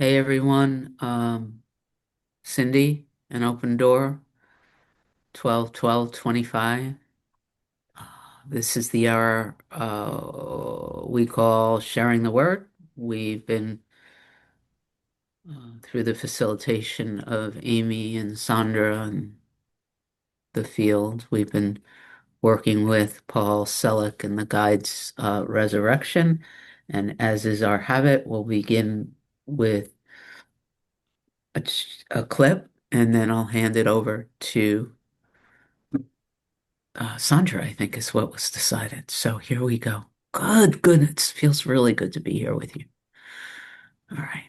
Hey everyone, Cindy, an open door, 12/12/25. This is the hour we call sharing the word. We've been through the facilitation of Amy and Sandra and the field. We've been working with Paul Selleck and the Guides Resurrection. And as is our habit, we'll begin with a clip and then I'll hand it over to Sandra, I think is what was decided. So here we go. Good, good. It feels really good to be here with you. All right.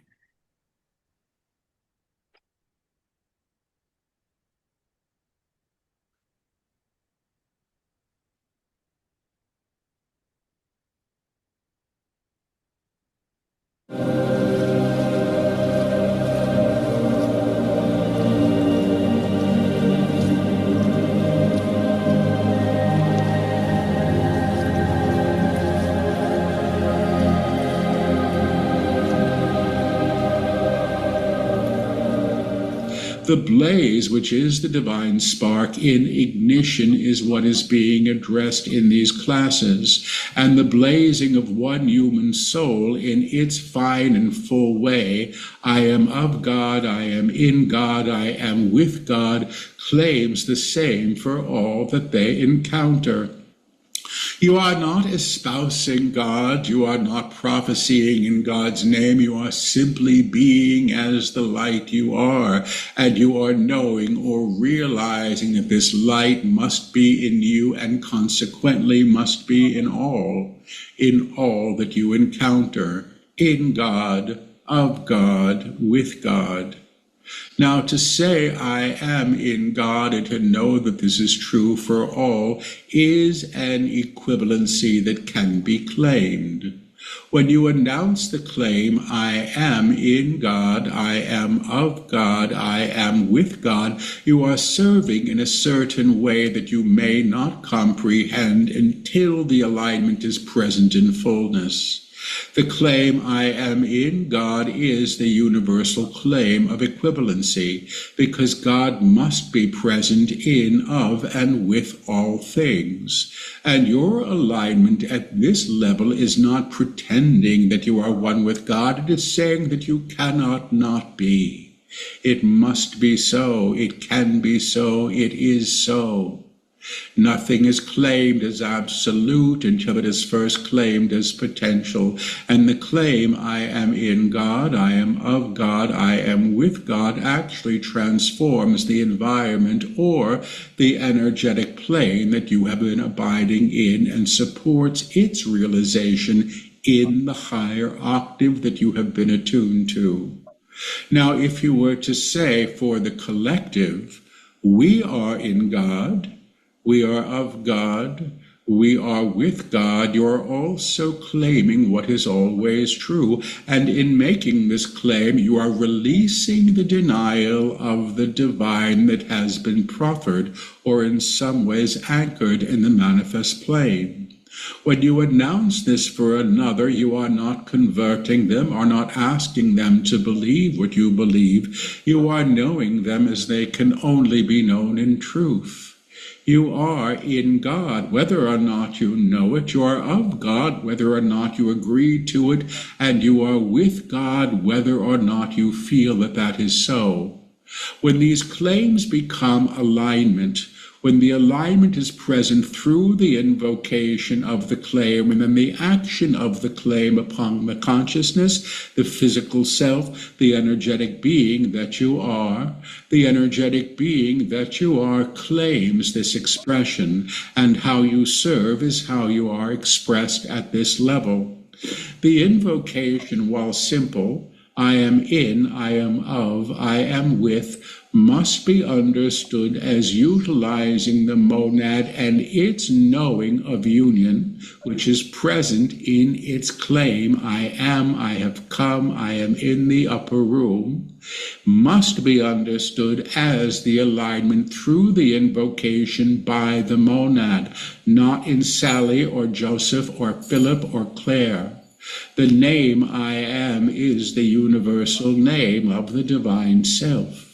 The blaze, which is the divine spark in ignition, is what is being addressed in these classes, and the blazing of one human soul in its fine and full way, I am of God, I am in God, I am with God, claims the same for all that they encounter. You are not espousing God, you are not prophesying in God's name, you are simply being as the light you are, and you are knowing or realizing that this light must be in you and consequently must be in all that you encounter, in God, of God, with God. Now, to say I am in God and to know that this is true for all is an equivalency that can be claimed. When you announce the claim, I am in God, I am of God, I am with God, you are serving in a certain way that you may not comprehend until the alignment is present in fullness. The claim I am in God is the universal claim of equivalency, because God must be present in, of, and with all things. And your alignment at this level is not pretending that you are one with God. It is saying that you cannot not be. It must be so. It can be so. It is so. Nothing is claimed as absolute until it is first claimed as potential. And the claim, I am in God, I am of God, I am with God, actually transforms the environment or the energetic plane that you have been abiding in and supports its realization in the higher octave that you have been attuned to. Now, if you were to say for the collective, we are in God, we are of God, we are with God, you're also claiming what is always true. And in making this claim, you are releasing the denial of the divine that has been proffered or in some ways anchored in the manifest plane. When you announce this for another, you are not converting them or not asking them to believe what you believe. You are knowing them as they can only be known in truth. You are in God, whether or not you know it. You are of God, whether or not you agree to it. And you are with God, whether or not you feel that that is so. When these claims become alignment, when the alignment is present through the invocation of the claim and then the action of the claim upon the consciousness, the physical self, the energetic being that you are, the energetic being that you are claims this expression, and how you serve is how you are expressed at this level. The invocation, while simple, I am in, I am of, I am with, must be understood as utilizing the monad and its knowing of union, which is present in its claim, I am, I have come, I am in the upper room, must be understood as the alignment through the invocation by the monad, not in Sally or Joseph or Philip or Claire. The name I am is the universal name of the divine self.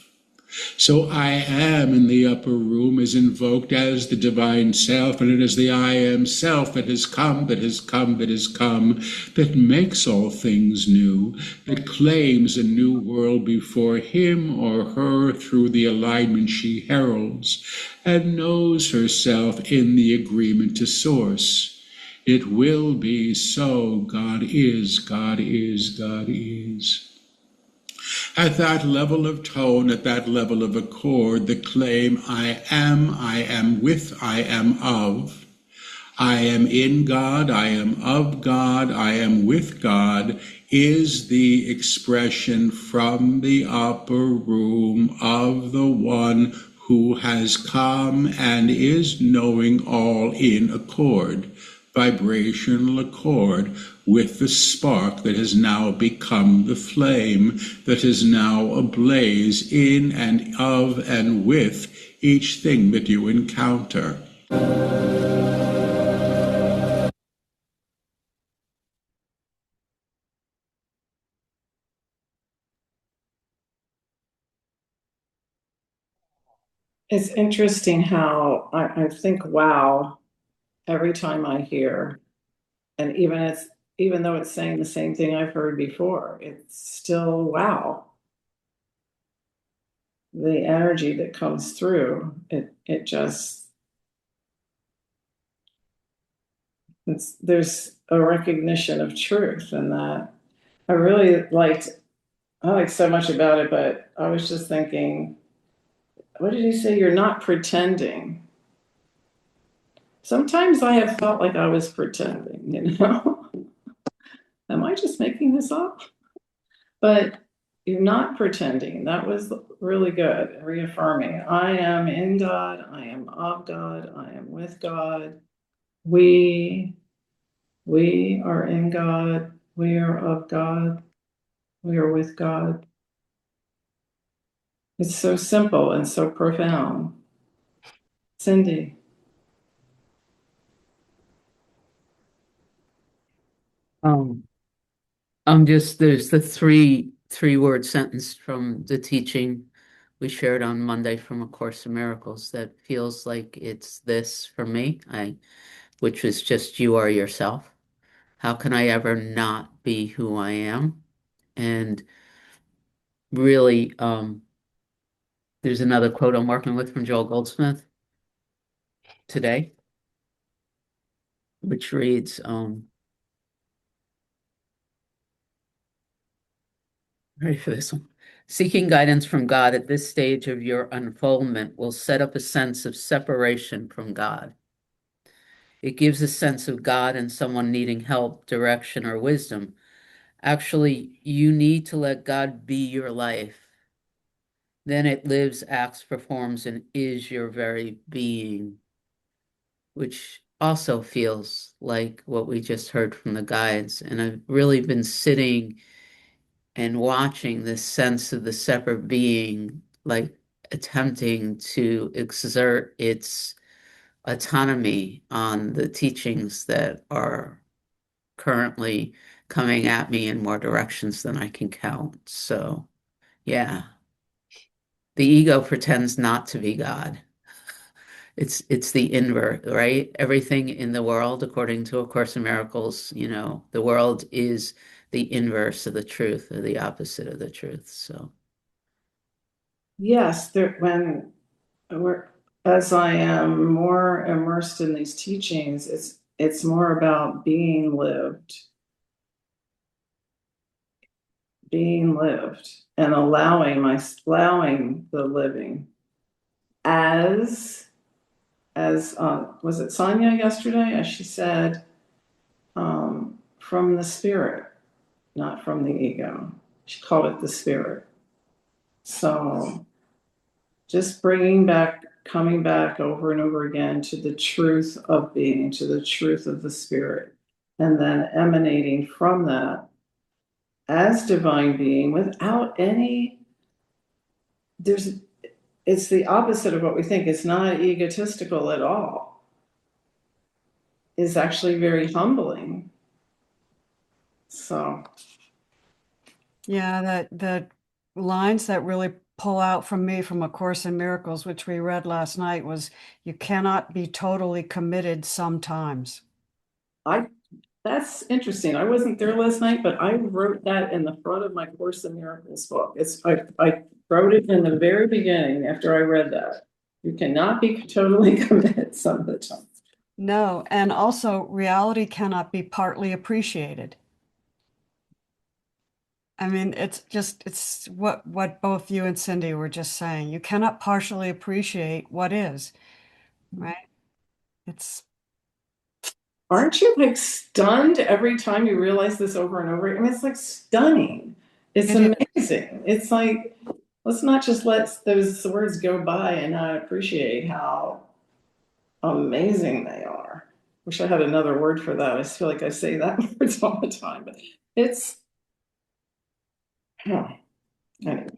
So I am in the upper room is invoked as the divine self, and it is the I am self that has come, that has come, that has come, that makes all things new, that claims a new world before him or her through the alignment she heralds, and knows herself in the agreement to source. It will be so. God is, God is, God is. At that level of tone, at that level of accord, the claim I am with, I am of, I am in God, I am of God, I am with God, is the expression from the upper room of the one who has come and is knowing all in accord, vibrational accord with the spark that has now become the flame, that is now ablaze in and of and with each thing that you encounter. It's interesting how I think wow every time I hear, and even though it's saying the same thing I've heard before, it's still wow. The energy that comes through, it just there's a recognition of truth, and that I like so much about it, but I was just thinking, what did he say? You're not pretending. Sometimes I have felt like I was pretending, Am I just making this up? But you're not pretending. That was really good, reaffirming. I am in God, I am of God, I am with God. We we are in God, we are of God, we are with God. It's so simple and so profound. Cindy. Um, there's the three word sentence from the teaching we shared on Monday from A Course in Miracles that feels like it's this for me. Which was just you are yourself. How can I ever not be who I am? And really, there's another quote I'm working with from Joel Goldsmith today, which reads, ready for this one. Seeking guidance from God at this stage of your unfoldment will set up a sense of separation from God. It gives a sense of God and someone needing help, direction, or wisdom. Actually, you need to let God be your life. Then it lives, acts, performs, and is your very being, which also feels like what we just heard from the guides. And I've really been sitting and watching this sense of the separate being, like attempting to exert its autonomy on the teachings that are currently coming at me in more directions than I can count. So, yeah, the ego pretends not to be God. It's the invert, right? Everything in the world, according to A Course in Miracles, the world is the inverse of the truth or the opposite of the truth. So Yes, when we're as I am more immersed in these teachings, it's more about being lived and allowing the living as was it Sonia yesterday, as she said, from the spirit, not from the ego. She called it the spirit. So just coming back over and over again to the truth of being, to the truth of the spirit, and then emanating from that as divine being without any, there's, it's the opposite of what we think. It's not egotistical at all. It's actually very humbling. So, Yeah, the lines that really pull out from me from A Course in Miracles, which we read last night, was you cannot be totally committed sometimes. that's interesting. I wasn't there last night, but I wrote that in the front of my Course in Miracles book. I wrote it in the very beginning after I read that. You cannot be totally committed some of the time. No, and also reality cannot be partly appreciated. I mean, it's what both you and Cindy were just saying. You cannot partially appreciate what is, right? It's Aren't you like stunned every time you realize this over and over? I mean, it's like stunning. It's it is. amazing. It's like, let's not just let those words go by and not appreciate how amazing they are. Wish I had another word for that. I just feel like I say that words all the time, but it's, huh. Anyway,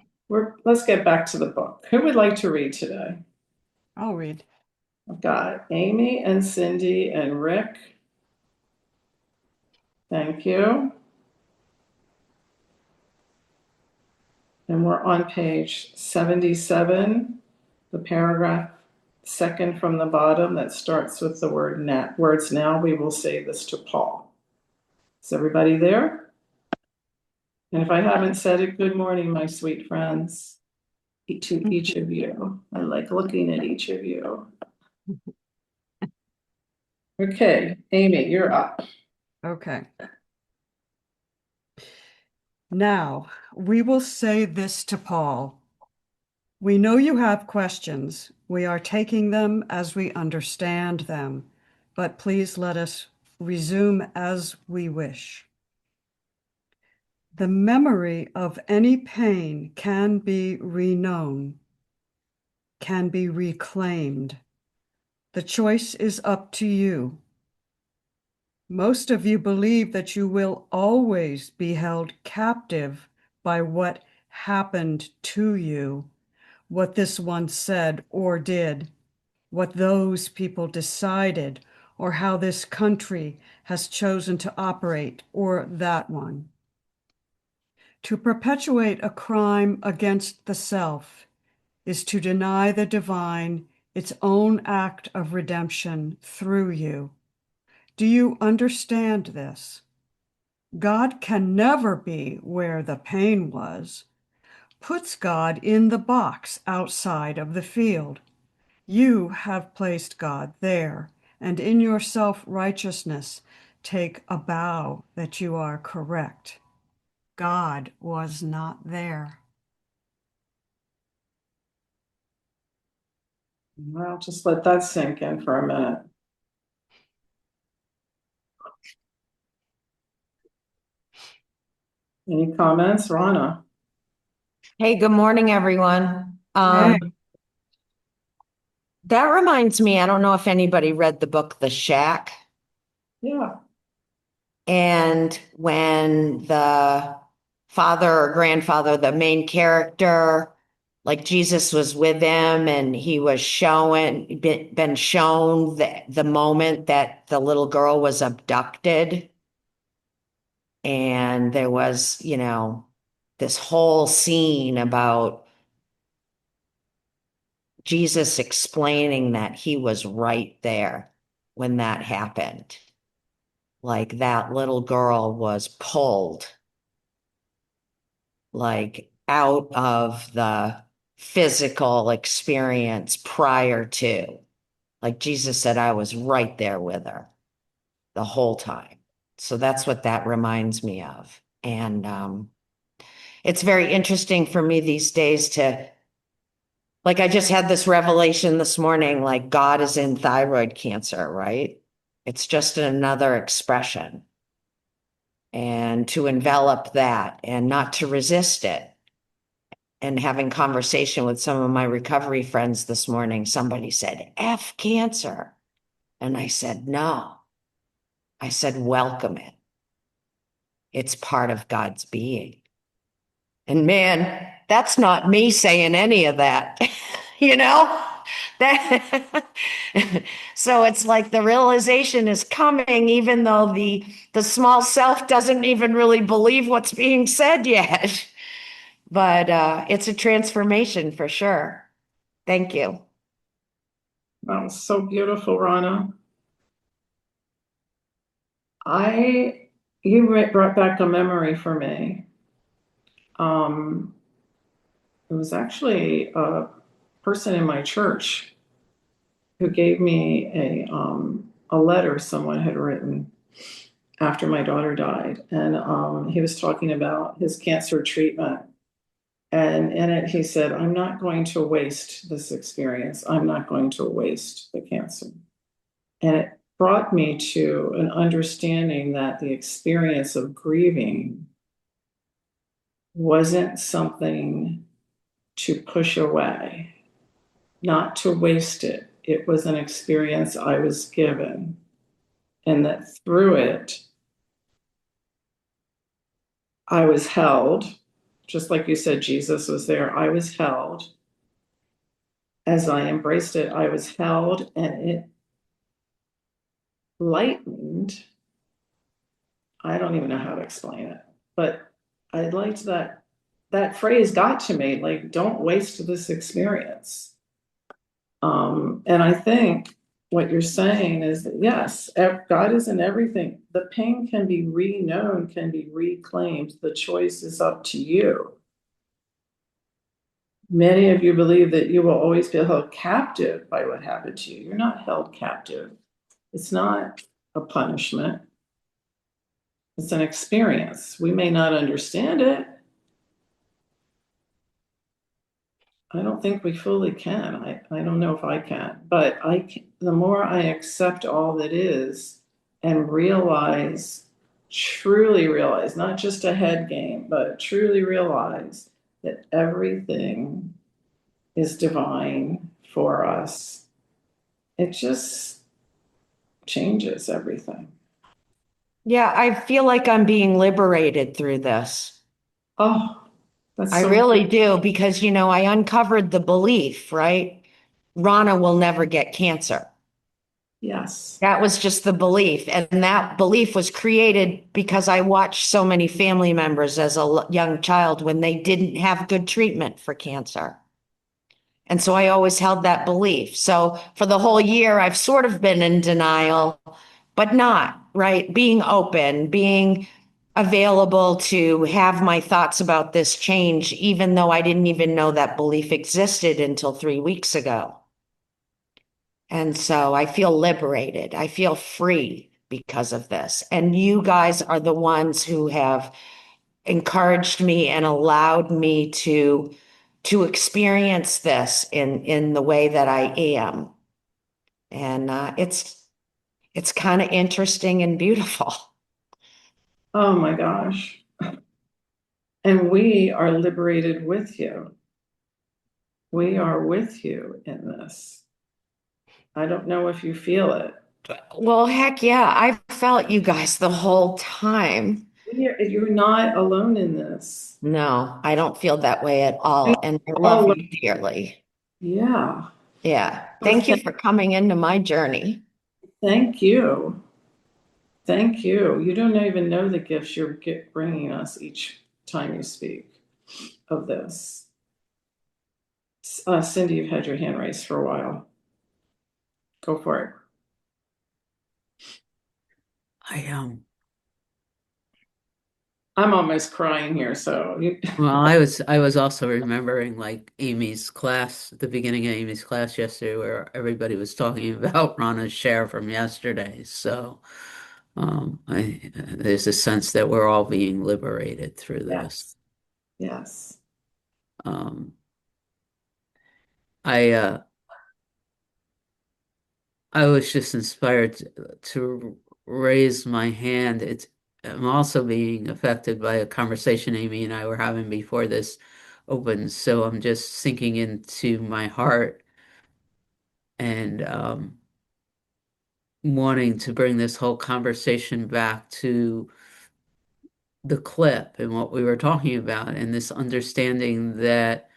let's get back to the book. Who would like to read today? I'll read. I've got Amy and Cindy and Rick. Thank you. And we're on page 77, the paragraph second from the bottom that starts with the words now we will say this to Paul. Is everybody there? And if I haven't said it, good morning, my sweet friends, to each of you. I like looking at each of you. Okay, Amy, you're up. Okay. Now, we will say this to Paul. We know you have questions. We are taking them as we understand them, but please let us resume as we wish. The memory of any pain can be reknown, can be reclaimed. The choice is up to you. Most of you believe that you will always be held captive by what happened to you, what this one said or did, what those people decided, or how this country has chosen to operate, or that one. To perpetuate a crime against the self is to deny the divine its own act of redemption through you. Do you understand this? God can never be where the pain was. Puts God in the box outside of the field. You have placed God there, and in your self-righteousness, take a bow that you are correct. God was not there. Well, just let that sink in for a minute. Any comments, Rana? Hey, good morning, everyone. Hey. That reminds me, I don't know if anybody read the book The Shack. Yeah. And when the father or grandfather, the main character, like Jesus was with him and he was been shown the moment that the little girl was abducted. And there was, this whole scene about Jesus explaining that he was right there when that happened. Like that little girl was pulled like out of the physical experience prior to. Like Jesus said, I was right there with her the whole time. So that's what that reminds me of. And it's very interesting for me these days to, like, I just had this revelation this morning, like God is in thyroid cancer, right? It's just another expression. And to envelop that and not to resist it. And having conversation with some of my recovery friends this morning, somebody said, F cancer. And I said, no. I said, welcome it. It's part of God's being. And man, that's not me saying any of that, you know? That so it's like the realization is coming, even though the small self doesn't even really believe what's being said yet. But it's a transformation for sure. Thank you. That was so beautiful, Rana. You brought back a memory for me. Um, it was actually a person in my church who gave me a letter someone had written after my daughter died, and he was talking about his cancer treatment. And in it, he said, "I'm not going to waste this experience. I'm not going to waste the cancer." And it brought me to an understanding that the experience of grieving wasn't something to push away, not to waste it. It was an experience I was given, and that through it, I was held, just like you said, Jesus was there. I was held. As I embraced it, I was held, and it lightened. I don't even know how to explain it, but I liked that phrase got to me, like, don't waste this experience. And I think what you're saying is that yes, God is in everything. The pain can be re-known, can be reclaimed. The choice is up to you. Many of you believe that you will always be held captive by what happened to you. You're not held captive. It's not a punishment. It's an experience. We may not understand it. I don't think we fully can. I don't know if I can, but the more I accept all that is and realize, truly realize, not just a head game, but truly realize that everything is divine for us, it just changes everything. Yeah, I feel like I'm being liberated through this. Oh, that's I so really do, because, I uncovered the belief, right? Rana will never get cancer. yes. That was just the belief. And that belief was created because I watched so many family members as a young child when they didn't have good treatment for cancer. And so I always held that belief. So for the whole year, I've sort of been in denial, but not, right? Being open, being available to have my thoughts about this change, even though I didn't even know that belief existed until 3 weeks ago. And so I feel liberated. I feel free because of this. And you guys are the ones who have encouraged me and allowed me to experience this in the way that I am. And it's kind of interesting and beautiful. Oh my gosh. And we are liberated with you. We are with you in this. I don't know if you feel it. Well, heck yeah, I felt you guys the whole time. You're not alone in this. No, I don't feel that way at We all. And I love all, you dearly. yeah. Yeah. So Thank you for coming into my journey. thank you. Thank you. You don't even know the gifts you're bringing us each time you speak of this. Cindy, you've had your hand raised for a while. Go for it. I I'm almost crying here, so Well, I was also remembering like Amy's class, the beginning of Amy's class yesterday, where everybody was talking about Rana's share from yesterday. So, there's a sense that we're all being liberated through this. yes, yes. Um, I I was just inspired to raise my hand. I'm also being affected by a conversation Amy and I were having before this opened. So I'm just sinking into my heart and wanting to bring this whole conversation back to the clip and what we were talking about, and this understanding that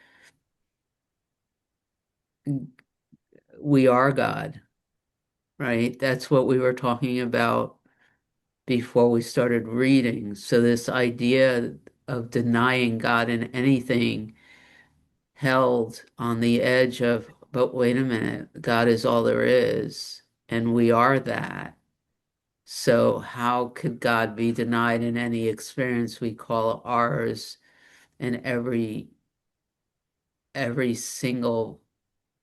we are God, right? That's what we were talking about before we started reading. So this idea of denying God in anything held on the edge of, but wait a minute, God is all there is, and we are that. So how could God be denied in any experience we call ours in every single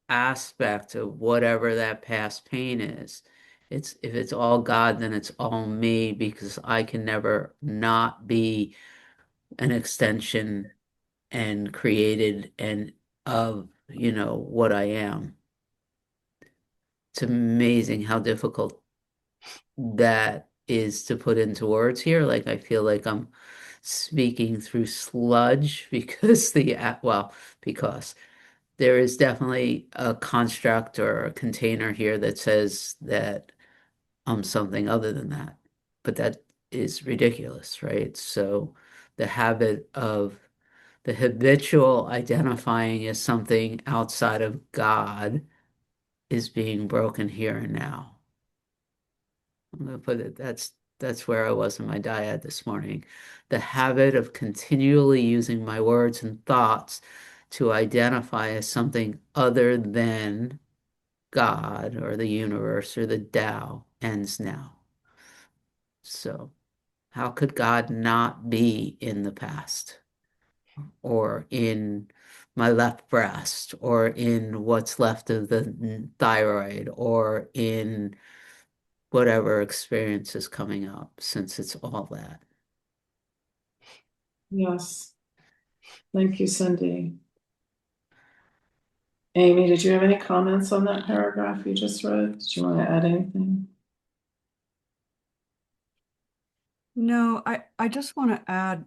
aspect of whatever that past pain is? It's if it's all God, then it's all me because I can never not be an extension and created and of, what I am. It's amazing how difficult that is to put into words here. Like I feel like I'm speaking through sludge because because there is definitely a construct or a container here that says that I'm something other than that. But that is ridiculous, right? So the habit of the habitual identifying as something outside of God is being broken here and now. I'm gonna put it, that's where I was in my diet this morning. The habit of continually using my words and thoughts to identify as something other than God or the universe or the Tao ends now. So, how could God not be in the past or in my left breast or in what's left of the thyroid or in whatever experience is coming up, since it's all that? Yes. Thank you, Cindy. Amy, did you have any comments on that paragraph you just read? Did you want to add anything? No, I just want to add,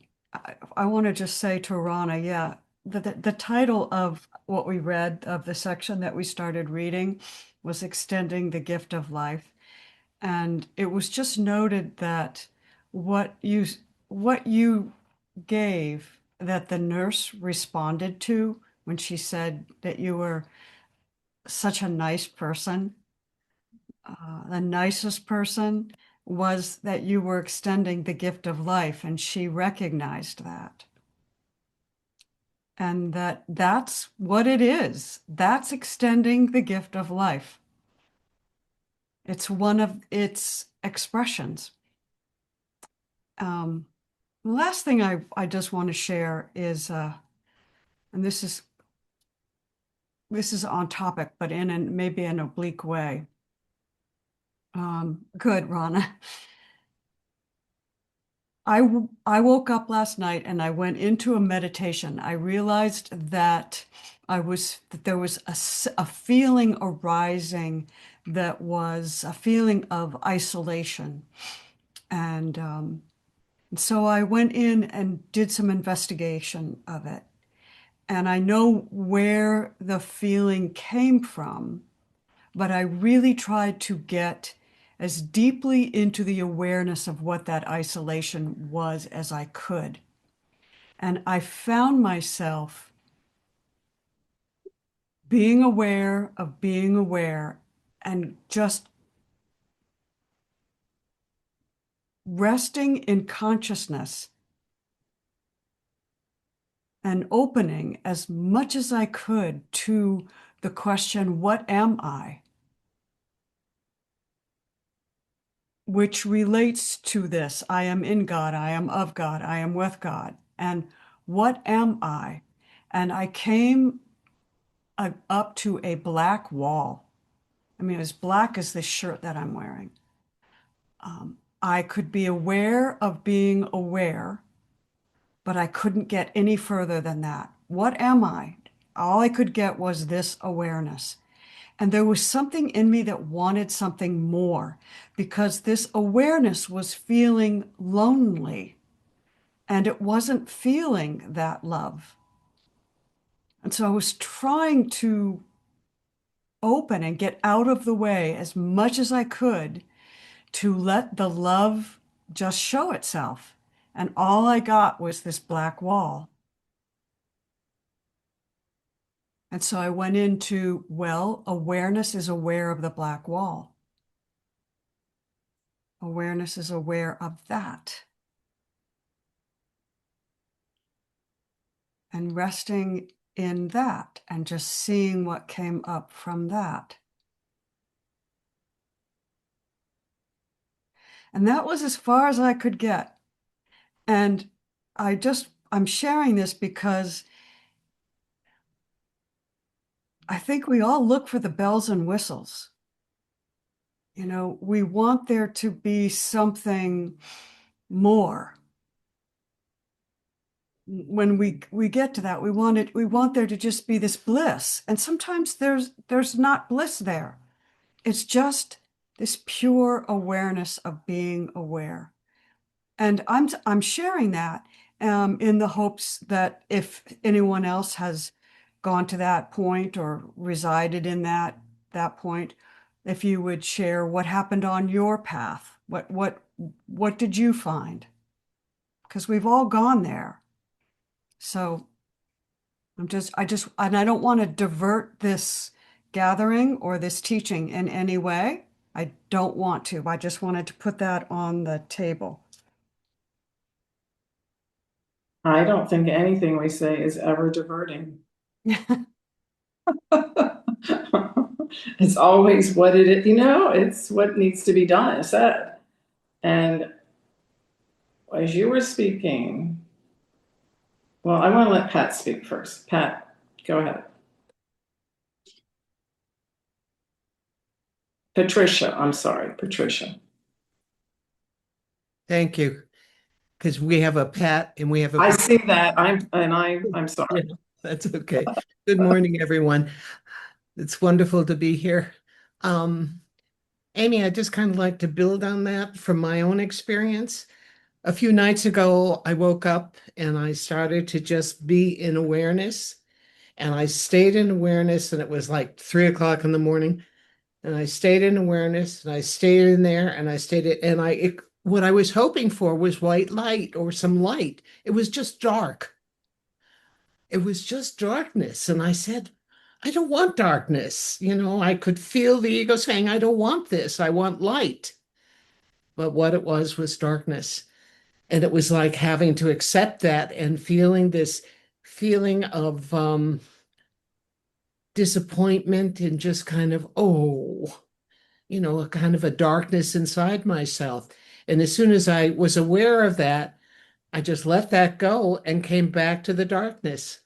I want to just say to Rana, yeah, the title of what we read of the section that we started reading was Extending the Gift of Life. And it was just noted that what you gave that the nurse responded to when she said that you were such a nice person, the nicest person, was that you were extending the gift of life, and she recognized that. And that's what it is. That's extending the gift of life. It's one of its expressions. The last thing I just want to share is, and this is on topic, but in maybe an oblique way. Good, Rana. I woke up last night and I went into a meditation. I realized that there was a feeling arising that was a feeling of isolation. And so I went in and did some investigation of it. And I know where the feeling came from, but I really tried to get as deeply into the awareness of what that isolation was as I could. And I found myself being aware of being aware and just resting in consciousness and opening as much as I could to the question, what am I? Which relates to this. I am in God, I am of God, I am with God. And what am I? And I came up to a black wall. I mean, as black as this shirt that I'm wearing. I could be aware of being aware, but I couldn't get any further than that. What am I? All I could get was this awareness. And there was something in me that wanted something more because this awareness was feeling lonely and it wasn't feeling that love. And so I was trying to open and get out of the way as much as I could to let the love just show itself. And all I got was this black wall. And so I went into, well, awareness is aware of the black wall. Awareness is aware of that. And resting in that and just seeing what came up from that. And that was as far as I could get. And I'm sharing this because I think we all look for the bells and whistles. You know, we want there to be something more. When we get to that, we want there to just be this bliss. And sometimes there's not bliss there. It's just this pure awareness of being aware. And I'm sharing that in the hopes that if anyone else has gone to that point or resided in that point, if you would share what happened on your path, what did you find? Because we've all gone there. So and I don't want to divert this gathering or this teaching in any way. I don't want to. I just wanted to put that on the table. I don't think anything we say is ever diverting. It's always what it is, it's what needs to be done, said. And as you were speaking, well, I want to let Pat speak first. Pat, go ahead. Patricia, I'm sorry, Patricia. Thank you. Because we have a Pat and we have I a. see that. I'm sorry. Yeah, that's okay. Good morning, everyone. It's wonderful to be here. Amy, I just kind of like to build on that from my own experience. A few nights ago, I woke up and I started to just be in awareness. And I stayed in awareness, and it was like 3 o'clock in the morning. And I stayed in awareness, and I stayed in there, and I stayed it. And what I was hoping for was white light or some light. It was just dark. It was just darkness. And I said, I don't want darkness. I could feel the ego saying, I don't want this. I want light. But what it was darkness. And it was like having to accept that and feeling this feeling of disappointment and just kind of, a kind of a darkness inside myself. And as soon as I was aware of that, I just let that go and came back to the darkness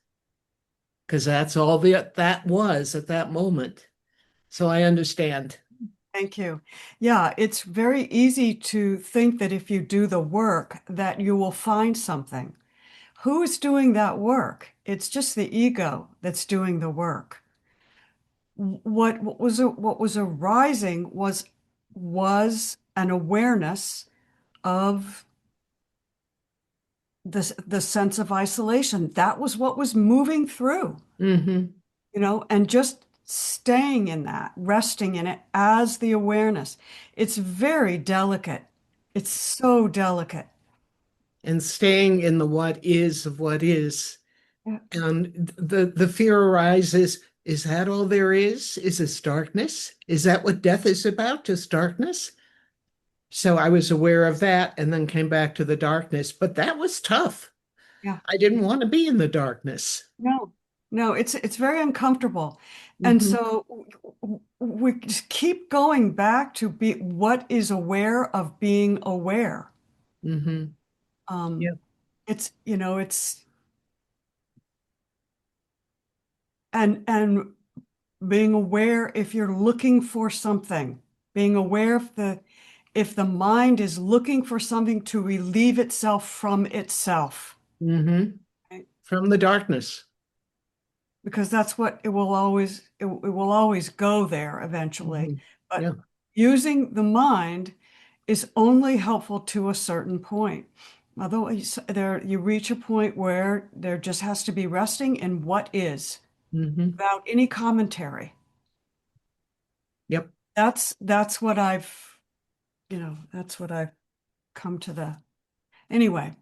because that's all that was at that moment. So I understand. Thank you. Yeah, it's very easy to think that if you do the work that you will find something. Who's doing that work? It's just the ego that's doing the work. What was arising was an awareness of the sense of isolation. That was what was moving through, Mm-hmm. and just staying in that, resting in it as the awareness. It's very delicate. It's so delicate. And staying in the what is of what is. Yeah. And the fear arises, is that all there is? Is this darkness? Is that what death is about? Just darkness? So I was aware of that and then came back to the darkness. But that was tough. Yeah. I didn't want to be in the darkness. No, it's very uncomfortable. And Mhm. so we just keep going back to be what is aware of being aware. Mhm. Um, Yeah. it's and being aware if you're looking for something, being aware if the mind is looking for something to relieve itself from itself, Mhm. right? From the darkness. Because that's what it will always go there eventually. Mhm. But Yeah. using the mind is only helpful to a certain point. Otherwise, you reach a point where there just has to be resting in what is Mhm. without any commentary. Yep. That's what I've come to anyway.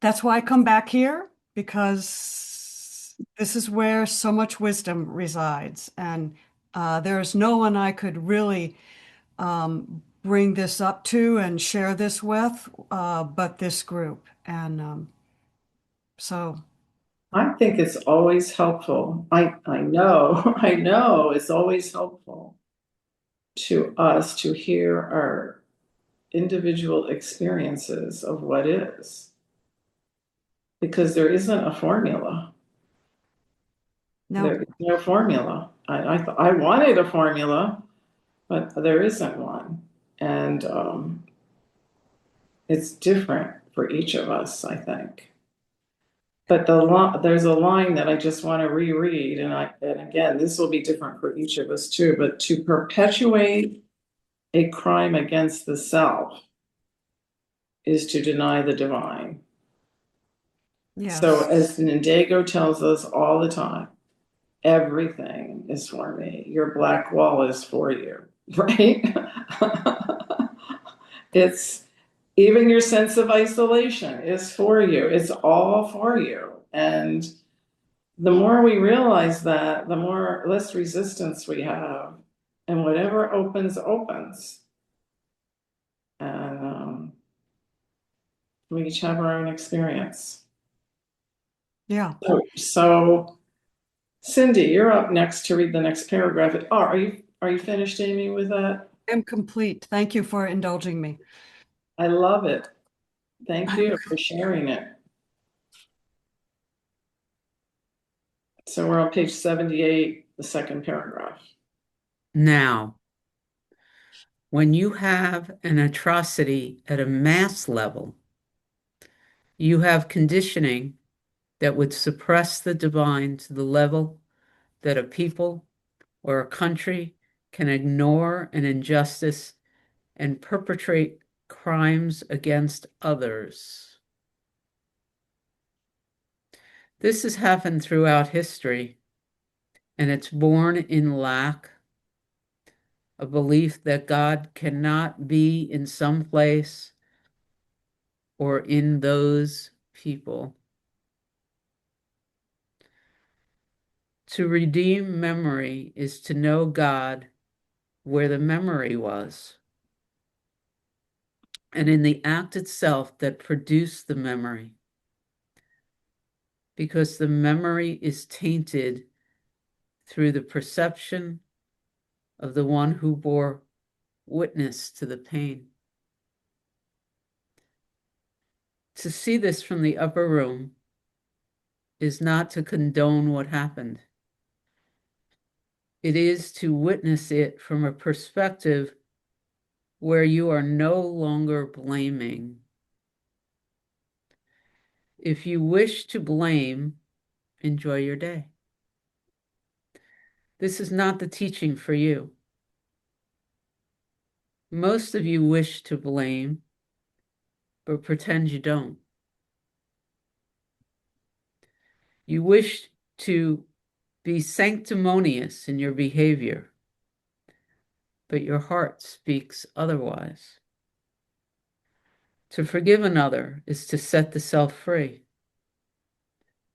That's why I come back here because This is where so much wisdom resides, and there's no one I could really bring this up to and share this with, but this group. And so, I think it's always helpful. I know, I know it's always helpful to us to hear our individual experiences of what is, because there isn't a formula. no, There is no formula. I wanted a formula, but there isn't one. And it's different for each of us, I think. But there's a line that I just want to reread, and again, this will be different for each of us too, but to perpetuate a crime against the self is to deny the divine. yes. So as Nandego tells us all the time, everything is for me. Your black wall is for you, right? It's even your sense of isolation is for you. It's all for you. And the more we realize that, the more less resistance we have. And whatever opens, opens. And we each have our own experience. Yeah. So Cindy, you're up next to read the next paragraph. Oh, are you finished, Amy, with that? I'm complete. Thank you for indulging me. I love it. Thank you for sharing it. So we're on page 78, the second paragraph. Now, when you have an atrocity at a mass level, you have conditioning that would suppress the divine to the level that a people or a country can ignore an injustice and perpetrate crimes against others. This has happened throughout history, and it's born in lack, a belief that God cannot be in some place or in those people. To redeem memory is to know God where the memory was, and in the act itself that produced the memory, because the memory is tainted through the perception of the one who bore witness to the pain. To see this from the upper room is not to condone what happened. It is to witness it from a perspective where you are no longer blaming. If you wish to blame, enjoy your day. This is not the teaching for you. Most of you wish to blame, but pretend you don't. You wish to be sanctimonious in your behavior, but your heart speaks otherwise. To forgive another is to set the self free.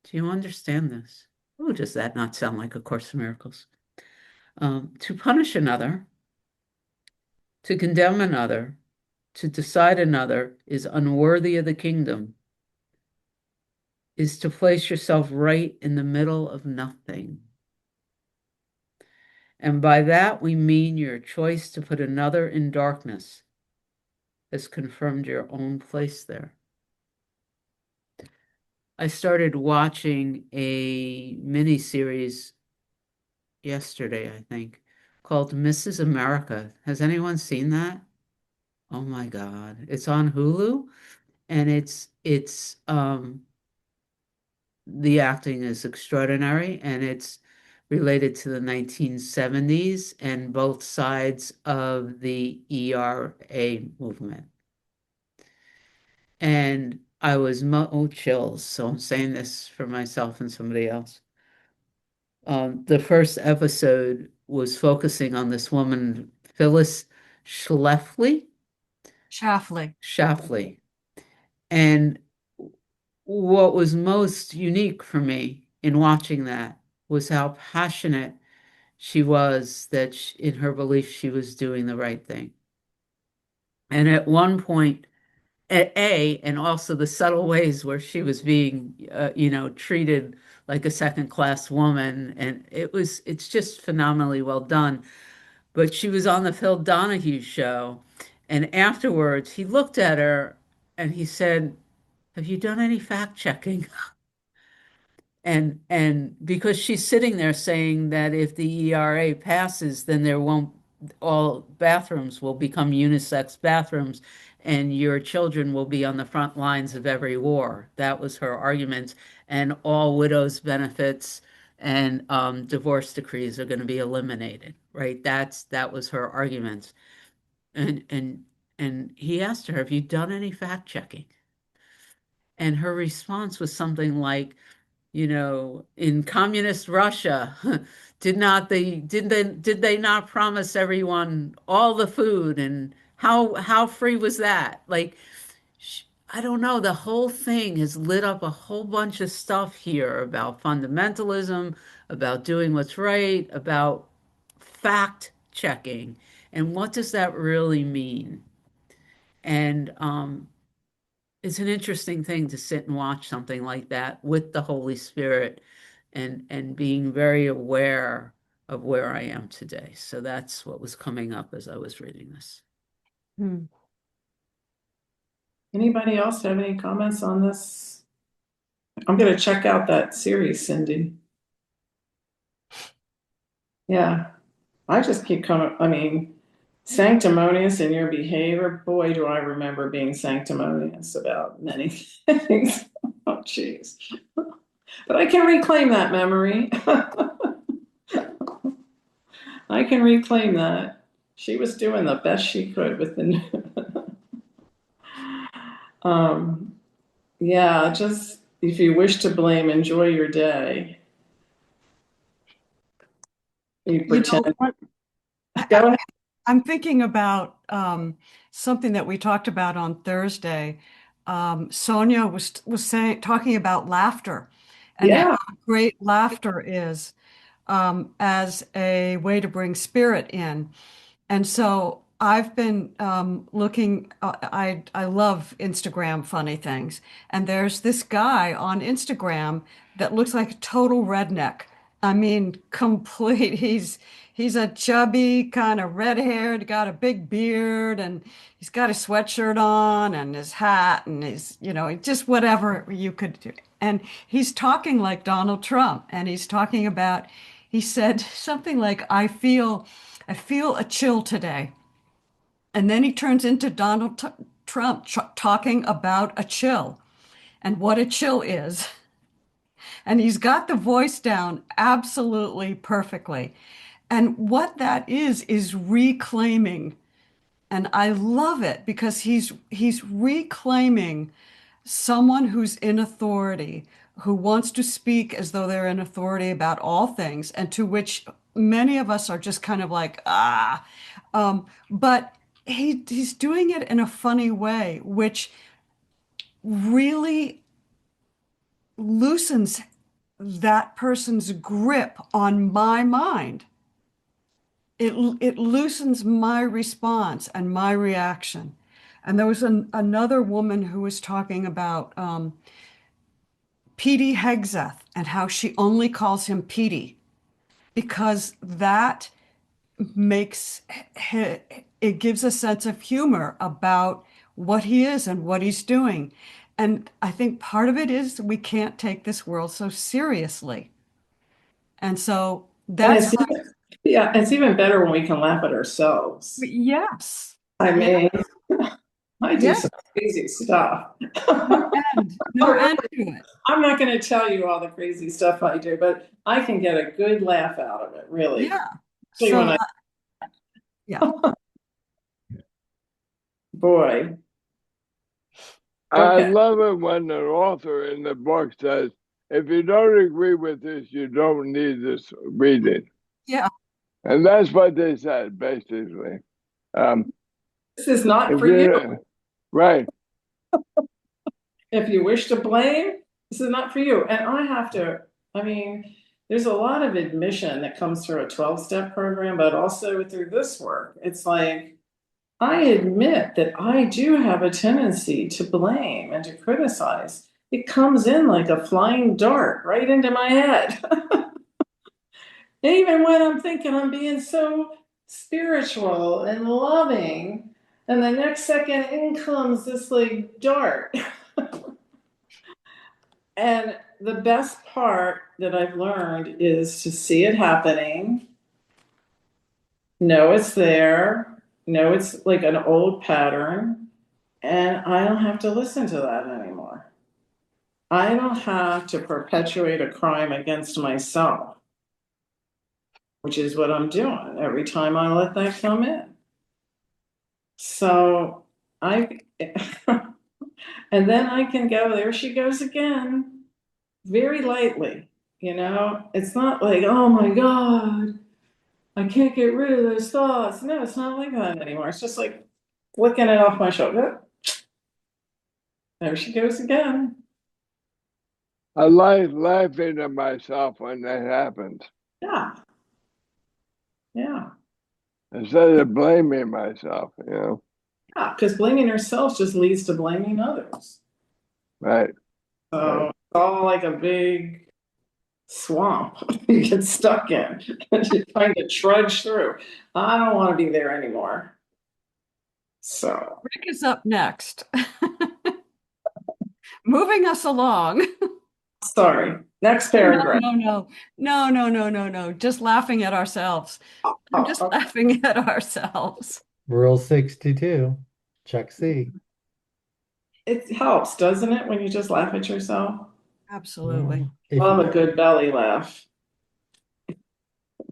Do you understand this? Oh, does that not sound like A Course in Miracles? To punish another, to condemn another, to decide another is unworthy of the kingdom, is to place yourself right in the middle of nothing. And by that we mean your choice to put another in darkness has confirmed your own place there. I started watching a mini-series yesterday, I think, called Mrs. America. Has anyone seen that? Oh my God. It's on Hulu, and it's the acting is extraordinary, and it's related to the 1970s and both sides of the ERA movement. And I was chills, so I'm saying this for myself and somebody else. The first episode was focusing on this woman, Phyllis Schlafly. Schlafly. And what was most unique for me in watching that was how passionate she was that in her belief she was doing the right thing. And at one point, and also the subtle ways where she was being, treated like a second class woman. And it's just phenomenally well done. But she was on the Phil Donahue show. And afterwards, he looked at her and he said, "Have you done any fact checking?" And because she's sitting there saying that if the ERA passes, then there won't all bathrooms will become unisex bathrooms and your children will be on the front lines of every war. That was her argument. And all widows' benefits and divorce decrees are going to be eliminated, right? That was her argument. And he asked her, "Have you done any fact checking?" And her response was something like, in communist Russia, did they not promise everyone all the food, and how free was that? Like, I don't know, the whole thing has lit up a whole bunch of stuff here about fundamentalism, about doing what's right, about fact checking, and what does that really mean? And it's an interesting thing to sit and watch something like that with the Holy Spirit and being very aware of where I am today. So that's what was coming up as I was reading this. Hmm. Anybody else have any comments on this? I'm going to check out that series, Cindy. Yeah, I just keep coming. I mean, sanctimonious in your behavior. Boy, do I remember being sanctimonious about many things. Oh, jeez. But I can reclaim that memory. I can reclaim that. She was doing the best she could with the. Yeah, just if you wish to blame, enjoy your day. You pretend. Go ahead. I'm thinking about something that we talked about on Thursday. Sonia was talking about laughter and Yeah. how great laughter is as a way to bring spirit in. And so I've been looking. I love Instagram funny things, and there's this guy on Instagram that looks like a total redneck. I mean, complete. He's a chubby, kind of red-haired, got a big beard, and he's got a sweatshirt on and his hat and his, just whatever you could do. And he's talking like Donald Trump, and he's talking about. He said something like, I feel a chill today. And then he turns into Donald Trump talking about a chill and what a chill is. And he's got the voice down absolutely perfectly. And what that is reclaiming. And I love it because he's reclaiming someone who's in authority, who wants to speak as though they're in authority about all things, and to which many of us are just kind of like, ah. But he's doing it in a funny way, which really loosens that person's grip on my mind. It loosens my response and my reaction. And there was another woman who was talking about Petey Hegseth and how she only calls him Petey because that makes it gives a sense of humor about what he is and what he's doing. And I think part of it is we can't take this world so seriously. And so that's It's even better when we can laugh at ourselves. yes. I mean, I do Yes. some crazy stuff. No end to it. I'm not going to tell you all the crazy stuff I do, but I can get a good laugh out of it, really. Yeah. Especially when Yeah. Boy. I Okay. love it when an author in the book says, if you don't agree with this, you don't need this reading. Yeah. And that's what they said, basically. This is not for you. Right. If you wish to blame, this is not for you. And I have to I mean, there's a lot of admission that comes through a 12-step program, but also through this work. It's like, I admit that I do have a tendency to blame and to criticize. It comes in like a flying dart right into my head. Even when I'm thinking I'm being so spiritual and loving, and the next second in comes this like dart. And the best part that I've learned is to see it happening, know it's there, know it's like an old pattern, and I don't have to listen to that anymore. I don't have to perpetuate a crime against myself, which is what I'm doing every time I let that come in. So I, and then I can go, there she goes again, very lightly. It's not like, oh my God, I can't get rid of those thoughts. No, it's not like that anymore. It's just like flicking it off my shoulder. There she goes again. I like laughing at myself when that happens Yeah. Yeah. instead of blaming myself, Yeah. Because blaming yourself just leads to blaming others. Right. So it's all like a big swamp you get stuck in and you're trying to trudge through. I don't want to be there anymore. So, Rick is up next. Moving us along. sorry. Next No, paragraph. no, no, no, no, no, no, no. Just laughing at ourselves. I'm just Okay. laughing at ourselves. Rule 62, check C. It helps, doesn't it, when you just laugh at yourself? Absolutely. If Love you, a good belly laugh.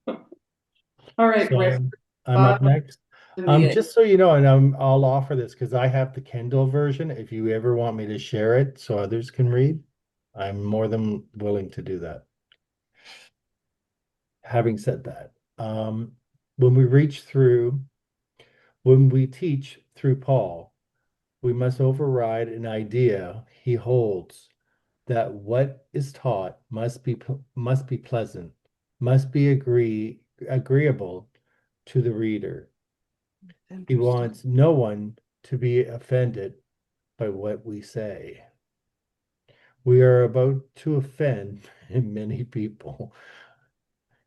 All right, so Rick. I'm up next. To the eight. Just so you know, and I'll offer this because I have the Kindle version. If you ever want me to share it so others can read, I'm more than willing to do that. Having said that, when we when we teach through Paul, we must override an idea he holds that what is taught must be pleasant, must be agreeable to the reader. He Interesting. wants no one to be offended by what we say. We are about to offend many people.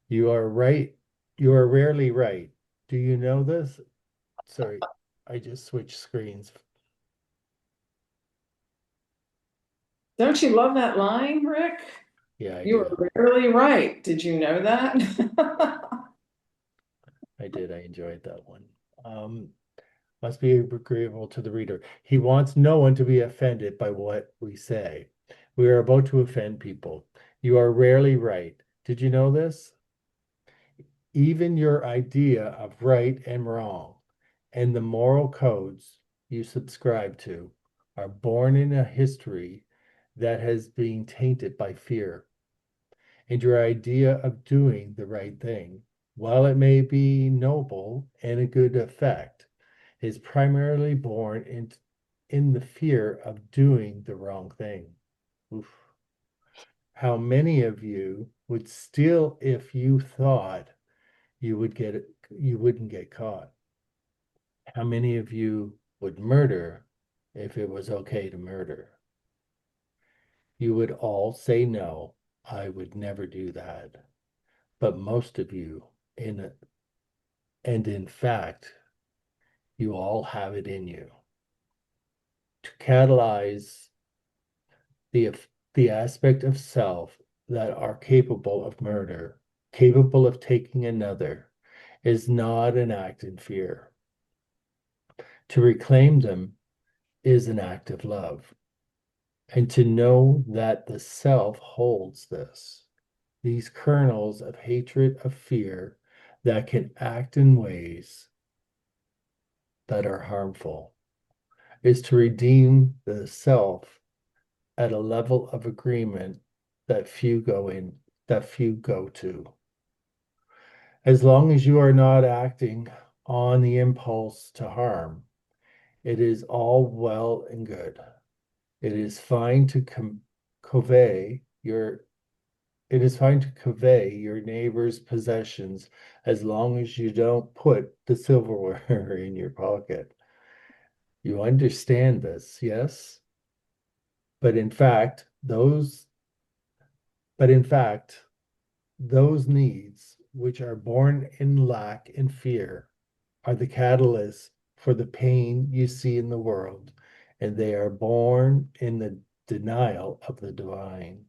You are right. You are rarely right. Do you know this? Sorry, I just switched screens. Don't you love that line, Rick? Yeah, I You do. were rarely right. Did you know that? I did. I enjoyed that one. Must be agreeable to the reader. He wants no one to be offended by what we say. We are about to offend people. You are rarely right. Did you know this? Even your idea of right and wrong and the moral codes you subscribe to are born in a history that has been tainted by fear. And your idea of doing the right thing, while it may be noble and a good effect, is primarily born in the fear of doing the wrong thing. Oof. How many of you would steal if you thought you wouldn't get caught? How many of you would murder if it was okay to murder? You would all say no, I would never do that. But most of you, in fact, you all have it in you to catalyze the aspect of self that are capable of murder, capable of taking another, is not an act in fear. To reclaim them is an act of love. And to know that the self holds these kernels of hatred, of fear, that can act in ways that are harmful, is to redeem the self at a level of agreement that few go to. As long as you are not acting on the impulse to harm, it is all well and good. It is fine to convey your it is fine to convey your neighbor's possessions as long as you don't put the silverware in your pocket. You understand this, yes? But in fact, those needs which are born in lack and fear are the catalyst for the pain you see in the world, and they are born in the denial of the divine.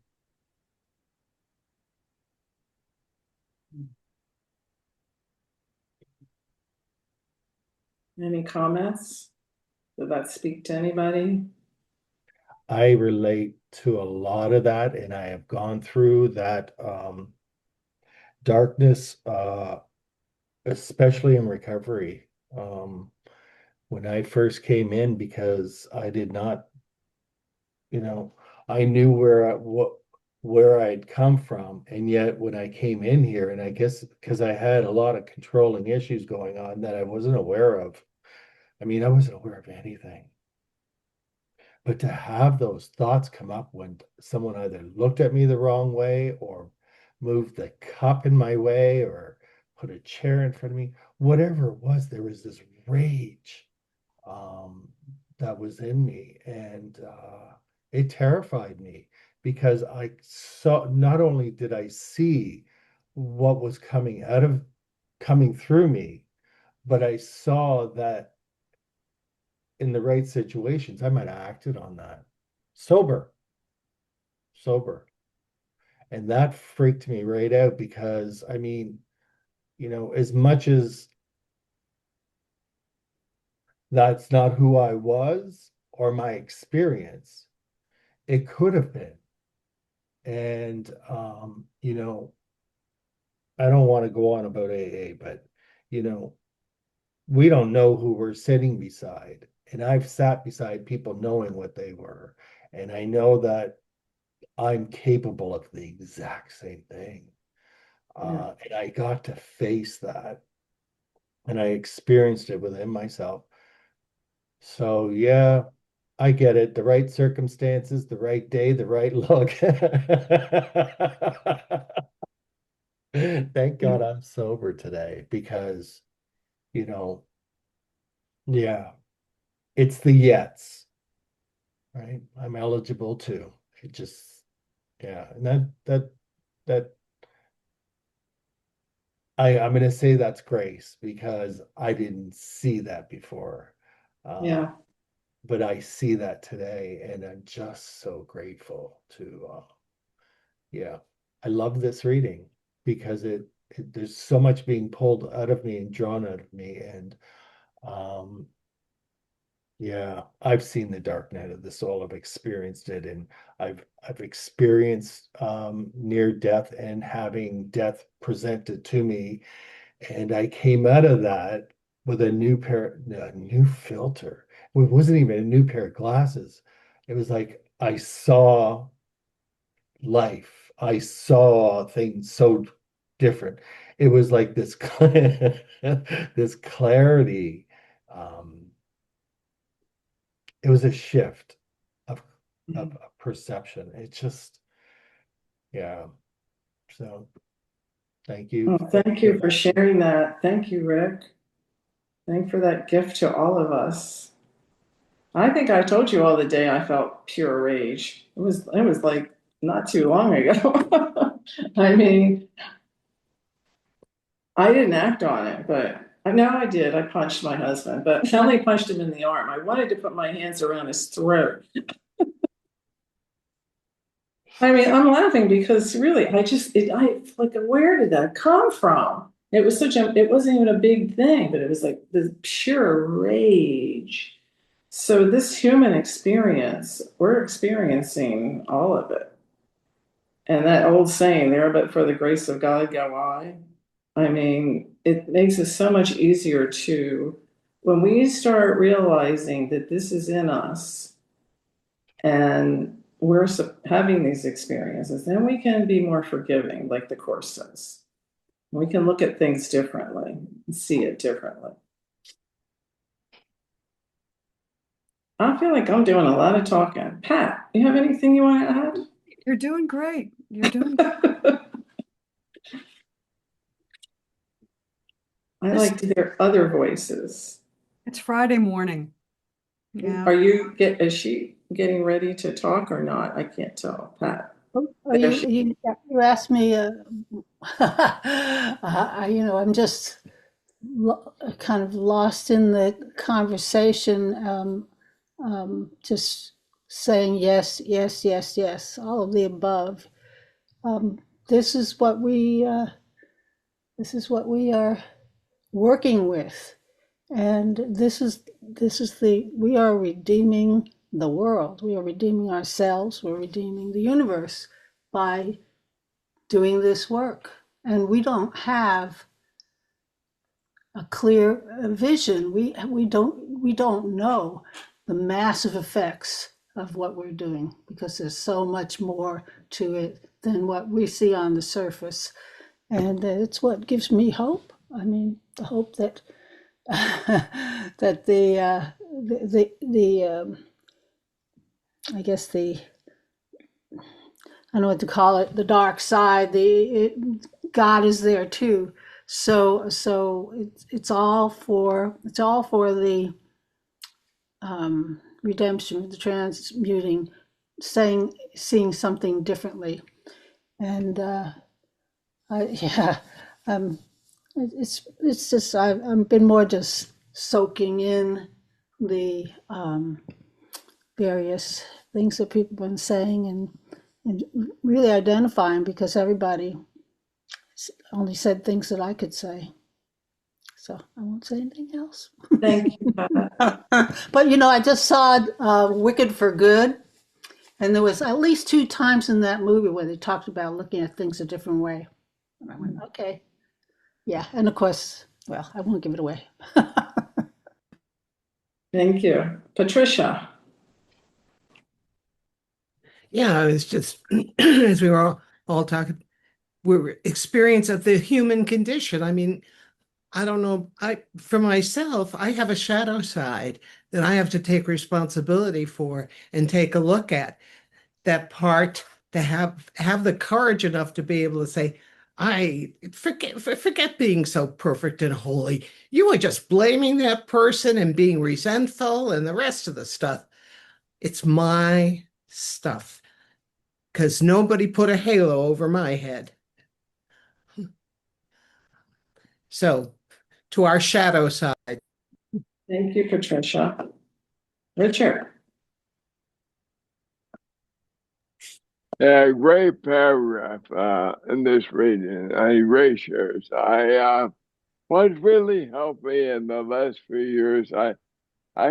Any comments? Did that speak to anybody? I relate to a lot of that, and I have gone through that darkness, especially in recovery. When I first came in, because I did not, you know, I knew where I'd come from, and yet when I came in here, and I guess because I had a lot of controlling issues going on that I wasn't aware of. I mean, I wasn't aware of anything. But to have those thoughts come up when someone either looked at me the wrong way or moved the cup in my way or put a chair in front of me, whatever it was, there was this rage that was in me. And it terrified me because I saw, not only did I see what was coming through me, but I saw that in the right situations, I might have acted on that. Sober, sober. And that freaked me right out because, I mean, as much as that's not who I was or my experience, it could have been. And, I don't want to go on about AA, but, we don't know who we're sitting beside. And I've sat beside people knowing what they were. And I know that I'm capable of the exact same thing. And I got to face that. And I experienced it within myself. So, yeah, I get it. The right circumstances, the right day, the right look. Thank God I'm sober today because, you know, yeah, it's the yets, right? I'm eligible too. It just, yeah, and that I'm gonna say that's grace because I didn't see that before. Yeah. But I see that today and I'm just so grateful to yeah. I love this reading because there's so much being pulled out of me and drawn out of me. And um yeah, I've seen the dark night of the soul. I've experienced it, and I've experienced near death and having death presented to me. And I came out of that with a new filter. It wasn't even a new pair of glasses. It was like I saw life. I saw things so different. It was like this this clarity. It was a shift of of perception. It just, yeah. So thank you. Well, thank you for sharing that. Thank you, Rick. Thank you for that gift to all of us. I think I told you all the day I felt pure rage. It was like not too long ago. I mean, I didn't act on it, but no, I did. I punched my husband, but I only punched him in the arm. I wanted to put my hands around his throat. I mean, I'm laughing because really, I like, where did that come from? It was it wasn't even a big thing, but it was like the pure rage. So this human experience, we're experiencing all of it. And that old saying, there but for the grace of God go I. I mean, it makes it so much easier to, when we start realizing that this is in us and we're having these experiences, then we can be more forgiving, like the Course says. We can look at things differently and see it differently. I feel like I'm doing a lot of talking. Pat, you have anything you want to add? You're doing great. You're doing. I like to hear other voices. It's Friday morning. Yeah. Is she getting ready to talk or not? I can't tell, Pat. Oh, There you asked me, I'm just kind of lost in the conversation, just saying yes, yes, yes, yes, all of the above. This is what we are working with, and we are redeeming the world. We are redeeming ourselves. We're redeeming the universe by doing this work. And we don't have a clear vision. We don't know the massive effects of what we're doing, because there's so much more to it than what we see on the surface. And it's what gives me hope. I mean, the hope that that I guess I don't know what to call it, the dark side, God is there too. So it's all for the redemption, the transmuting, seeing something differently. And it's just I've been more just soaking in the various things that people have been saying, and really identifying, because everybody only said things that I could say. So I won't say anything else. Thank you, Pat. But I just saw Wicked for Good, and there was at least 2 times in that movie where they talked about looking at things a different way. And I went, okay. Yeah, and of course, well, I won't give it away. Thank you. Patricia. Yeah, it's just as we were all talking, we're experience of the human condition. I mean, I don't know. For myself, I have a shadow side that I have to take responsibility for and take a look at. That part, to have the courage enough to be able to say, I forget being so perfect and holy. You are just blaming that person and being resentful and the rest of the stuff. It's my stuff, because nobody put a halo over my head. So, to our shadow side. Thank you, Patricia. Richard. Yeah, great paragraph in this reading. I erase yours. What really helped me in the last few years, I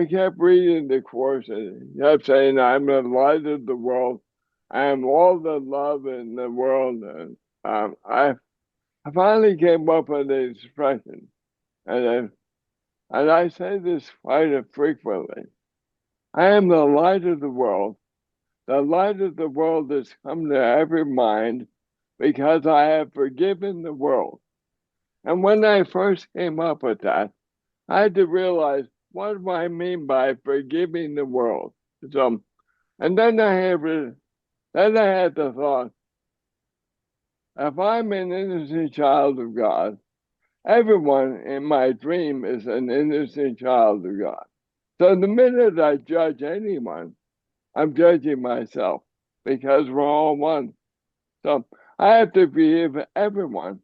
kept reading the course and kept saying, I'm the light of the world. I am all the love in the world. And I finally came up with the expression, and I say this quite frequently. I am the light of the world. The light of the world has come to every mind because I have forgiven the world. And when I first came up with that, I had to realize, what do I mean by forgiving the world? So, and then I had the thought, if I'm an innocent child of God, everyone in my dream is an innocent child of God. So the minute I judge anyone, I'm judging myself, because we're all one. So I have to forgive everyone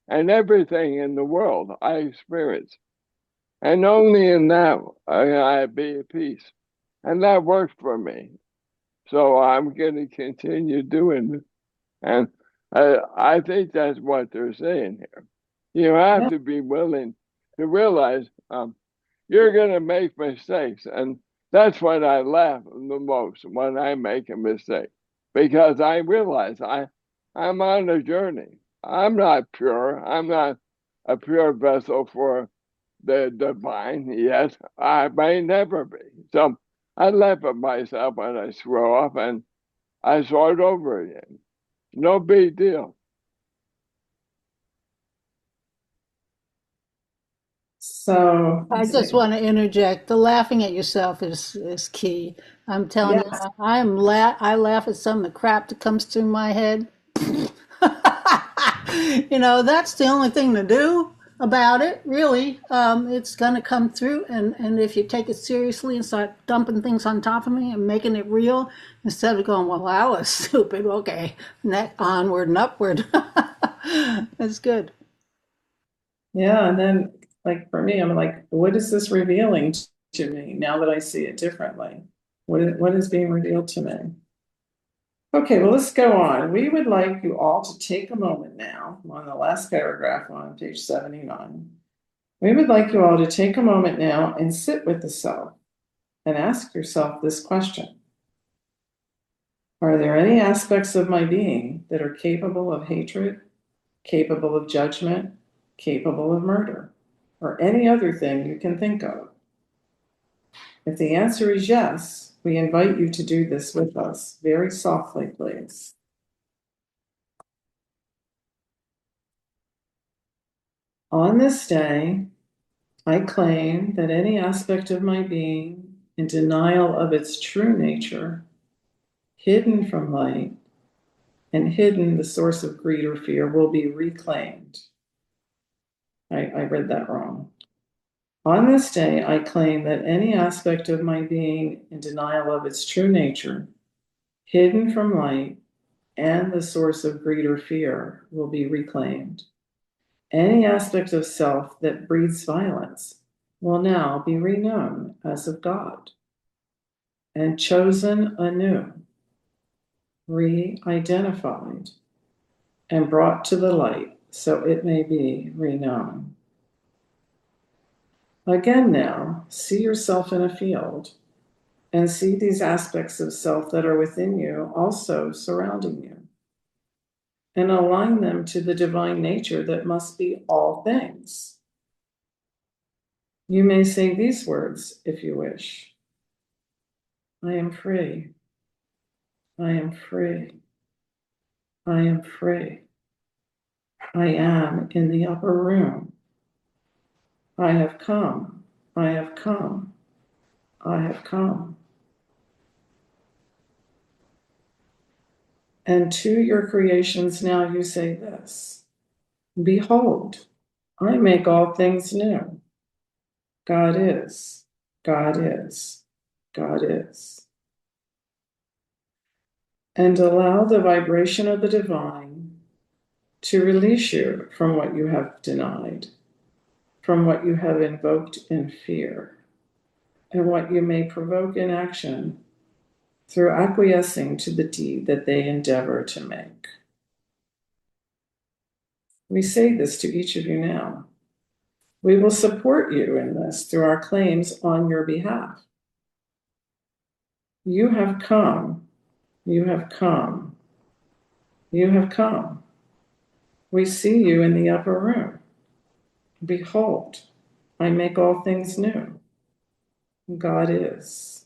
and everything in the world I experience. And only in that I be at peace. And that worked for me. So I'm going to continue doing it. And I think that's what they're saying here. You have to be willing to realize you're going to make mistakes. And that's when I laugh the most, when I make a mistake, because I realize I'm on a journey. I'm not pure. I'm not a pure vessel for the divine yet. I may never be. So I laugh at myself when I screw up, and I start over again. No big deal. So I just want to interject. The laughing at yourself is key. I'm telling you, yes. I laugh at some of the crap that comes through my head. That's the only thing to do about it, really. It's going to come through. And if you take it seriously and start dumping things on top of me and making it real, instead of going, well, that was stupid. Okay, onward and upward. That's good. Yeah, and then like for me, I'm like, what is this revealing to me now that I see it differently? What is being revealed to me? Okay, well, let's go on. We would like you all to take a moment now on the last paragraph on page 79. We would like you all to take a moment now and sit with the self and ask yourself this question. Are there any aspects of my being that are capable of hatred, capable of judgment, capable of murder, or any other thing you can think of? If the answer is yes, we invite you to do this with us very softly, please. On this day, I claim that any aspect of my being in denial of its true nature, hidden from light, and hidden the source of greed or fear, will be reclaimed. I read that wrong. On this day, I claim that any aspect of my being in denial of its true nature, hidden from light, and the source of greed or fear will be reclaimed. Any aspect of self that breeds violence will now be reknown as of God and chosen anew, re-identified, and brought to the light so it may be reknown. Again now, see yourself in a field and see these aspects of self that are within you also surrounding you, and align them to the divine nature that must be all things. You may say these words if you wish. I am free. I am free. I am free. I am in the upper room. I have come. I have come. I have come. And to your creations now you say this. Behold, I make all things new. God is. God is. God is. And allow the vibration of the divine to release you from what you have denied, from what you have invoked in fear, and what you may provoke in action through acquiescing to the deed that they endeavor to make. We say this to each of you now. We will support you in this through our claims on your behalf. You have come. You have come. You have come. We see you in the upper room. Behold, I make all things new. God is.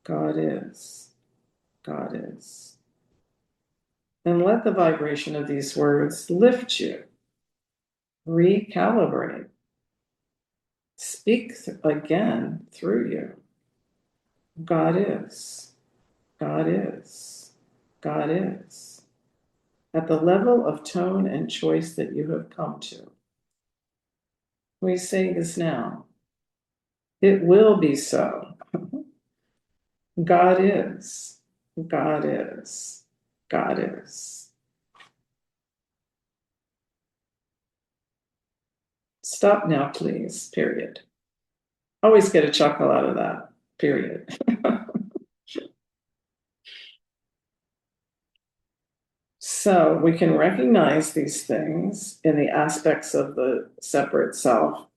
God is. God is. And let the vibration of these words lift you, recalibrate, speak again through you. God is. God is. God is. At the level of tone and choice that you have come to. We say this now. It will be so. God is. God is. God is. Stop now, please. Period. Always get a chuckle out of that. Period. So we can recognize these things in the aspects of the separate self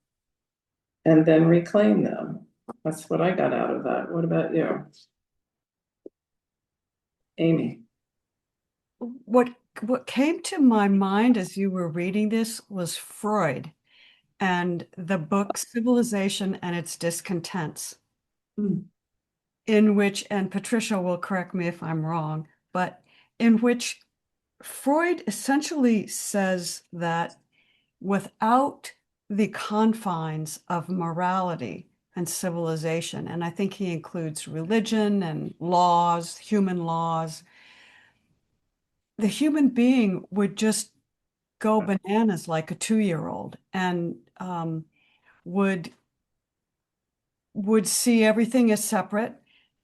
and then reclaim them. That's what I got out of that. What about you? Amy? What came to my mind as you were reading this was Freud and the book Civilization and Its Discontents, in which, and Patricia will correct me if I'm wrong, but in which Freud essentially says that without the confines of morality and civilization, and I think he includes religion and laws, human laws, the human being would just go bananas like a 2-year-old and would see everything as separate,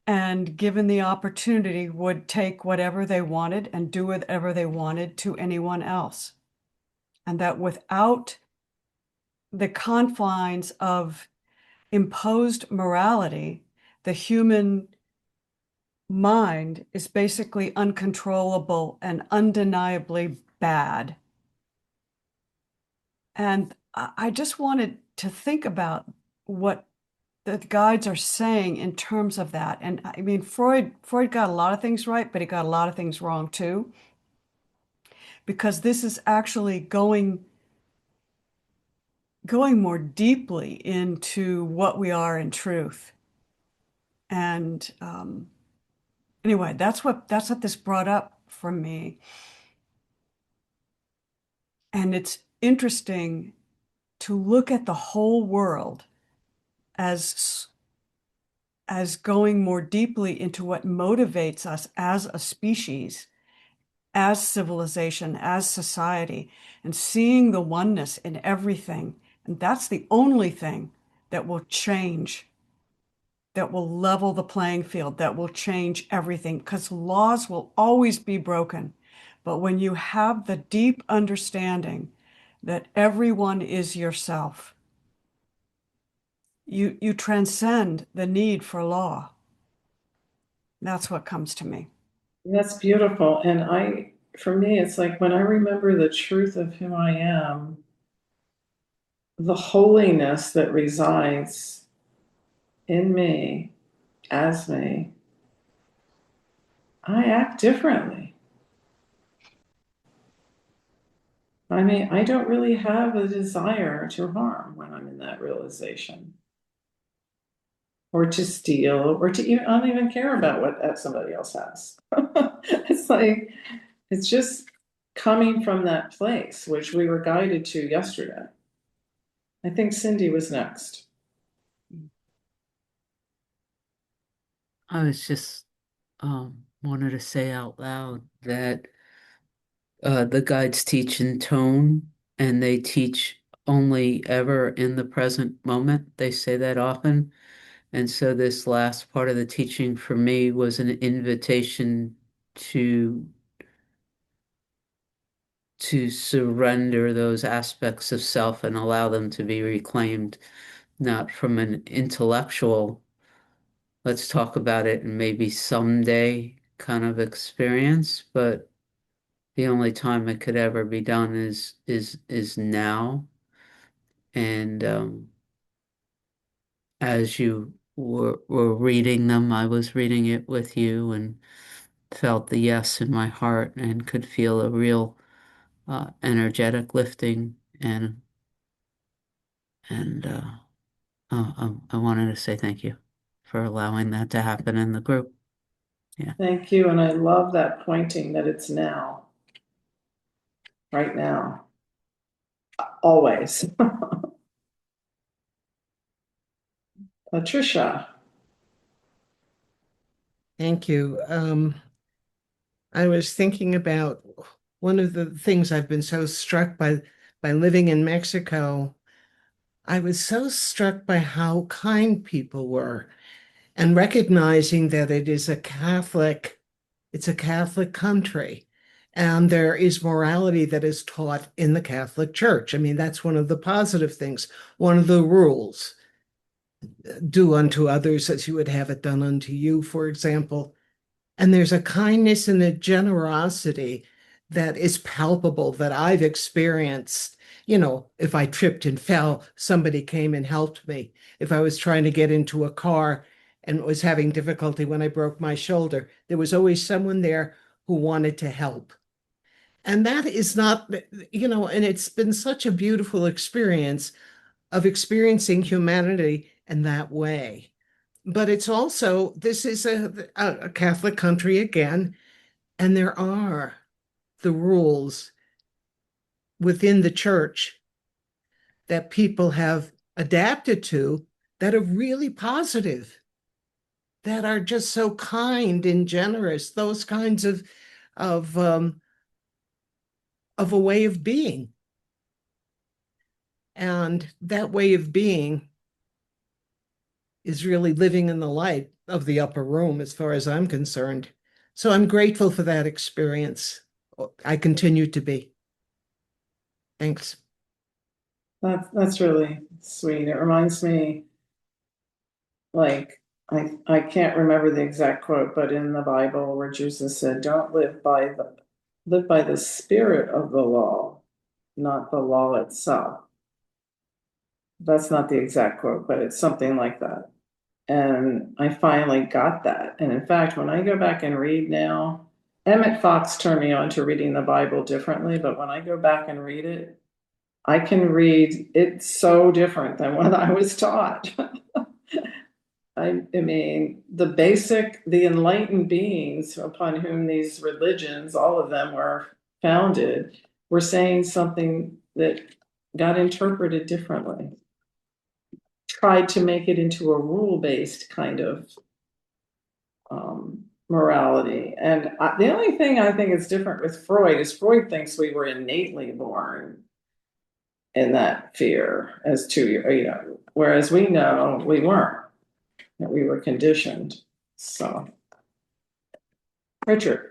and given the opportunity would take whatever they wanted and do whatever they wanted to anyone else. And that without the confines of imposed morality, the human mind is basically uncontrollable and undeniably bad. And I just wanted to think about what the guides are saying in terms of that. And I mean, Freud got a lot of things right, but he got a lot of things wrong too, because this is actually going more deeply into what we are in truth. And anyway, that's what this brought up for me. And it's interesting to look at the whole world as going more deeply into what motivates us as a species, as civilization, as society, and seeing the oneness in everything. And that's the only thing that will change, that will level the playing field, that will change everything, because laws will always be broken. But when you have the deep understanding that everyone is yourself, you transcend the need for law. That's what comes to me. That's beautiful. And for me, it's like when I remember the truth of who I am, the holiness that resides in me, as me, I act differently. I mean, I don't really have a desire to harm when I'm in that realization, or to steal, or to even, I don't even care about what somebody else has. It's like, it's just coming from that place, which we were guided to yesterday. I think Cindy was next. I was just wanted to say out loud that the guides teach in tone, and they teach only ever in the present moment. They say that often. And so this last part of the teaching for me was an invitation to surrender those aspects of self and allow them to be reclaimed, not from an intellectual, let's talk about it and maybe someday kind of experience, but the only time it could ever be done is now. And as you were reading them, I was reading it with you and felt the yes in my heart and could feel a real energetic lifting, and I wanted to say thank you for allowing that to happen in the group. Yeah. Thank you. And I love that pointing that it's now, right now, always. Patricia. Thank you. I was thinking about one of the things I've been so struck by living in Mexico. I was so struck by how kind people were, and recognizing that it's a Catholic country, and there is morality that is taught in the Catholic Church. I mean, that's one of the positive things, one of the rules. Do unto others as you would have it done unto you, for example. And there's a kindness and a generosity that is palpable that I've experienced. You know, if I tripped and fell, somebody came and helped me. If I was trying to get into a car and was having difficulty when I broke my shoulder, there was always someone there who wanted to help. And that is not, and it's been such a beautiful experience of experiencing humanity in that way. But it's also, this is a Catholic country again, and there are the rules within the church that people have adapted to that are really positive, that are just so kind and generous. Those kinds of of a way of being. And that way of being is really living in the light of the upper room, as far as I'm concerned. So I'm grateful for that experience. I continue to be. Thanks. That's really sweet. It reminds me, like, I can't remember the exact quote, but in the Bible where Jesus said, "Don't live by the spirit of the law, not the law itself." That's not the exact quote, but it's something like that. And I finally got that. And in fact, when I go back and read now, Emmett Fox turned me on to reading the Bible differently, but when I go back and read it, I can read it so different than what I was taught. I mean, the enlightened beings upon whom these religions, all of them were founded, were saying something that got interpreted differently. Tried to make it into a rule-based kind of morality. And the only thing I think is different with Freud is Freud thinks we were innately born in that fear as to, whereas we know we weren't, that we were conditioned. So, Richard.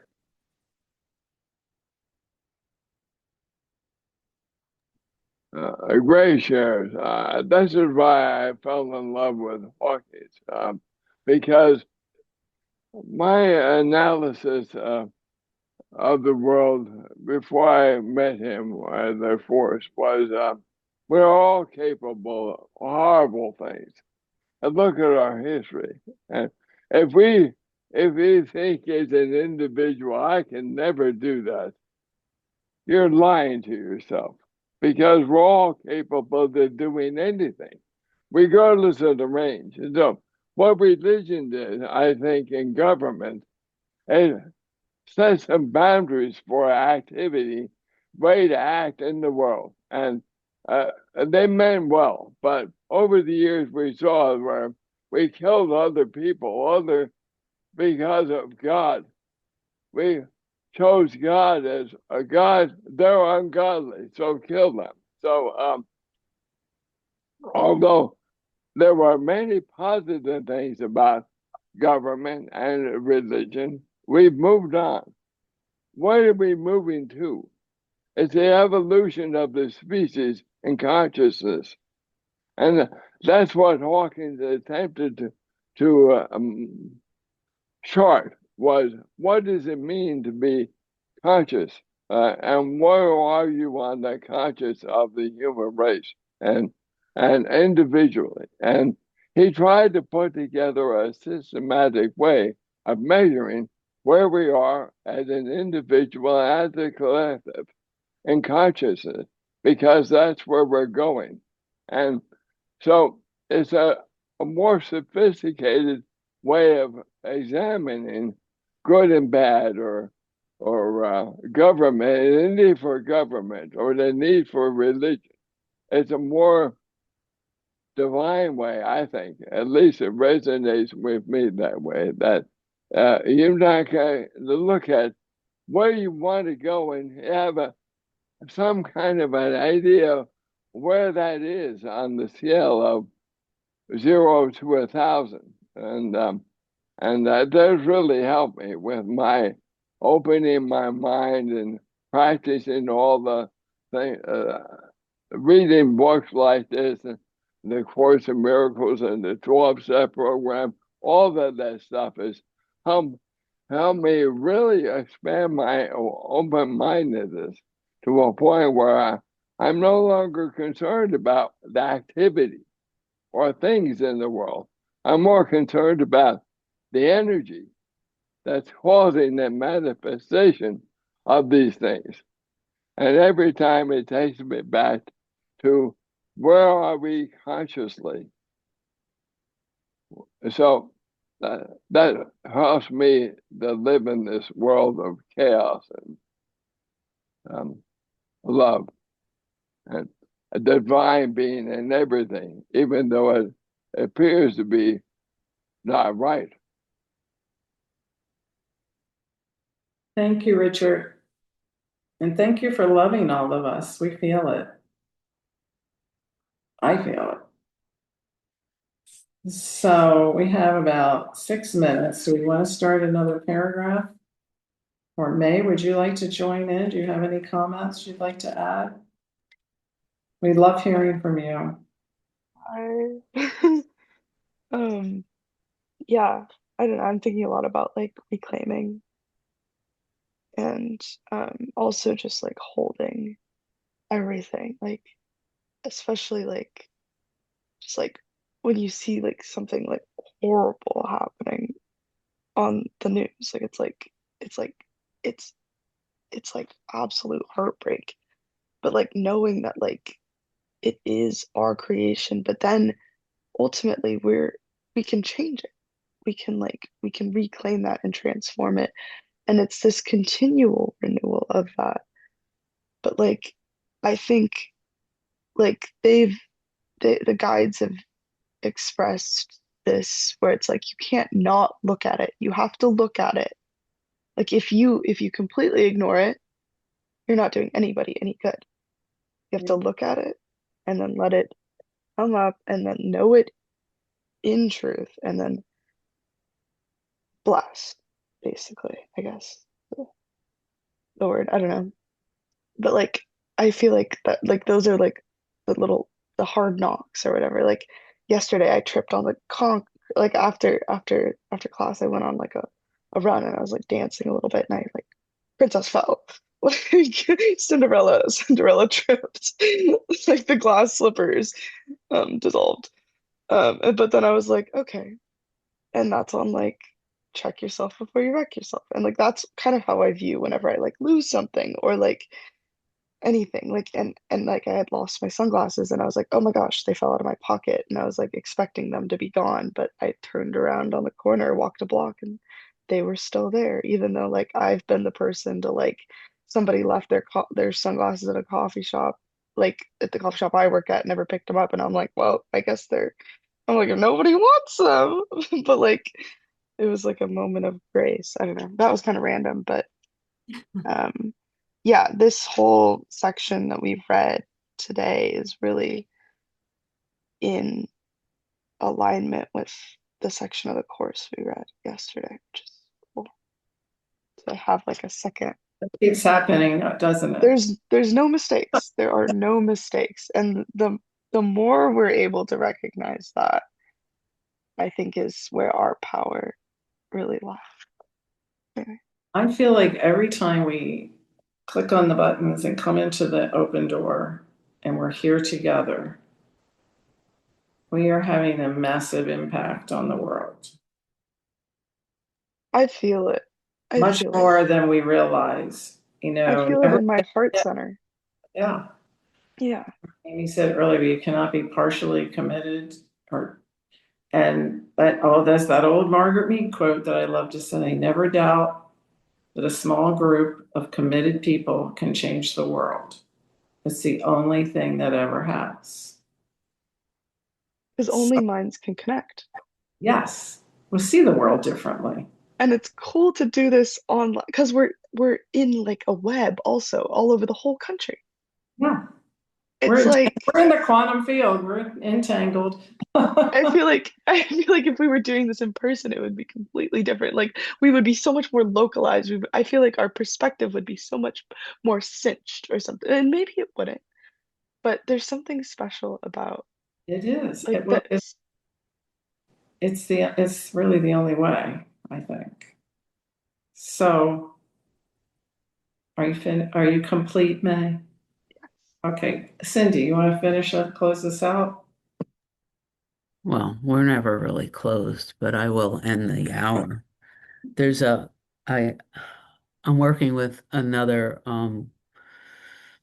Gray shares. This is why I fell in love with Hawkins, because my analysis of the world before I met him, the force, was we're all capable of horrible things. And look at our history. And if we think as an individual, I can never do that, you're lying to yourself, because we're all capable of doing anything, regardless of the range. And so what religion did, I think, in government, it set some boundaries for activity, way to act in the world. And they meant well, but over the years we saw where we killed other people, because of God. We chose God as a God, they're ungodly, so kill them. So although there were many positive things about government and religion, we've moved on. What are we moving to? It's the evolution of the species in consciousness. And that's what Hawkins attempted to chart, was what does it mean to be conscious? And where are you on the conscious of the human race and individually? And he tried to put together a systematic way of measuring where we are as an individual, as a collective, in consciousness, because that's where we're going. And so it's a more sophisticated way of examining good and bad, or government, the need for government, or the need for religion. It's a more divine way, I think. At least it resonates with me that way, that you're not going to look at where you want to go and have some kind of an idea where that is on the scale of 0 to 1,000. And that does really help me with my opening my mind and practicing all the things, reading books like this, and the Course in Miracles and the 12-step program. All of that stuff is help me really expand my open-mindedness to a point where I'm no longer concerned about the activity or things in the world. I'm more concerned about the energy that's causing the manifestation of these things. And every time it takes me back to where are we consciously? So that helps me to live in this world of chaos and love and a divine being in everything, even though it appears to be not right. Thank you, Richard. And thank you for loving all of us. We feel it. I feel it. So we have about 6 minutes. Do we want to start another paragraph? Or May, would you like to join in? Do you have any comments you'd like to add? We love hearing from you. I yeah, I don't know. I'm thinking a lot about like reclaiming and also just like holding everything, like especially like just like when you see like something like horrible happening on the news, like it's like it's it's like absolute heartbreak. But like knowing that like it is our creation, but then ultimately we can change it. We can reclaim that and transform it. And it's this continual renewal of that. But like I think like the guides have expressed this where it's like you can't not look at it. You have to look at it. Like if you completely ignore it, you're not doing anybody any good. You have to look at it and then let it come up and then know it in truth and then bless, basically, I guess the word. I don't know. But like I feel like that like those are like the hard knocks or whatever. Like yesterday I tripped on the conch like after class I went on like a run and I was like dancing a little bit and I like princess fell. Like Cinderella tripped. Like the glass slippers dissolved. But then I was like, okay. And that's on like check yourself before you wreck yourself. And like that's kind of how I view whenever I like lose something or like anything like and like I had lost my sunglasses and I was like, oh my gosh, they fell out of my pocket and I was like expecting them to be gone, but I turned around on the corner, walked a block and they were still there, even though like I've been the person to like somebody left their sunglasses at a coffee shop, like at the coffee shop I work at, never picked them up and I'm like, well, I guess they're I'm like, nobody wants them. But like it was like a moment of grace. I don't know. That was kind of random, but um yeah, this whole section that we've read today is really in alignment with the section of the course we read yesterday, which is cool to have like a second. It keeps happening, doesn't it? There's no mistakes. There are no mistakes. And the more we're able to recognize that, I think is where our power really lies. Anyway. I feel like every time we click on the buttons and come into the open door and we're here together, we are having a massive impact on the world. I feel it. Much more than we realize, you know. I feel it in my heart center. Yeah. Yeah. Amy said earlier, you cannot be partially committed there's that old Margaret Mead quote that I love to say, never doubt that a small group of committed people can change the world. It's the only thing that ever has. Because only minds can connect. Yes. We'll see the world differently. And it's cool to do this online because we're in like a web also all over the whole country. Yeah. It's we're in the quantum field. We're entangled. I feel like if we were doing this in person, it would be completely different. Like we would be so much more localized. I feel like our perspective would be so much more cinched or something. And maybe it wouldn't, but there's something special about it is. Like it's really the only way, I think. So are you complete, May? Yes. Okay. Cindy, you want to finish up, close this out? Well, we're never really closed, but I will end the hour. I'm working with another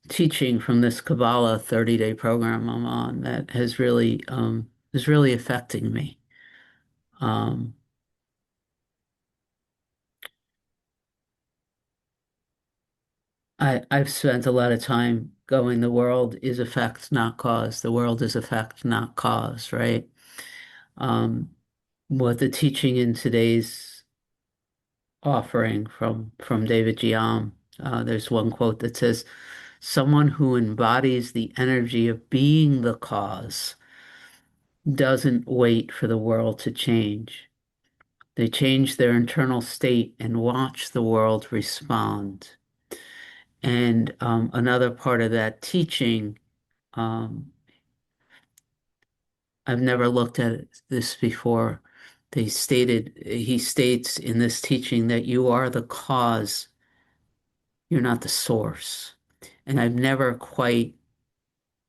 teaching from this Kabbalah 30-day program I'm on that is really affecting me. I've spent a lot of time going, the world is effect, not cause. The world is effect, not cause, right? What the teaching in today's offering from David Giam There's one quote that says, "Someone who embodies the energy of being the cause doesn't wait for the world to change. They change their internal state and watch the world respond." And another part of that teaching, um, I've never looked at this before. He states in this teaching that you are the cause, you're not the source. And I've never quite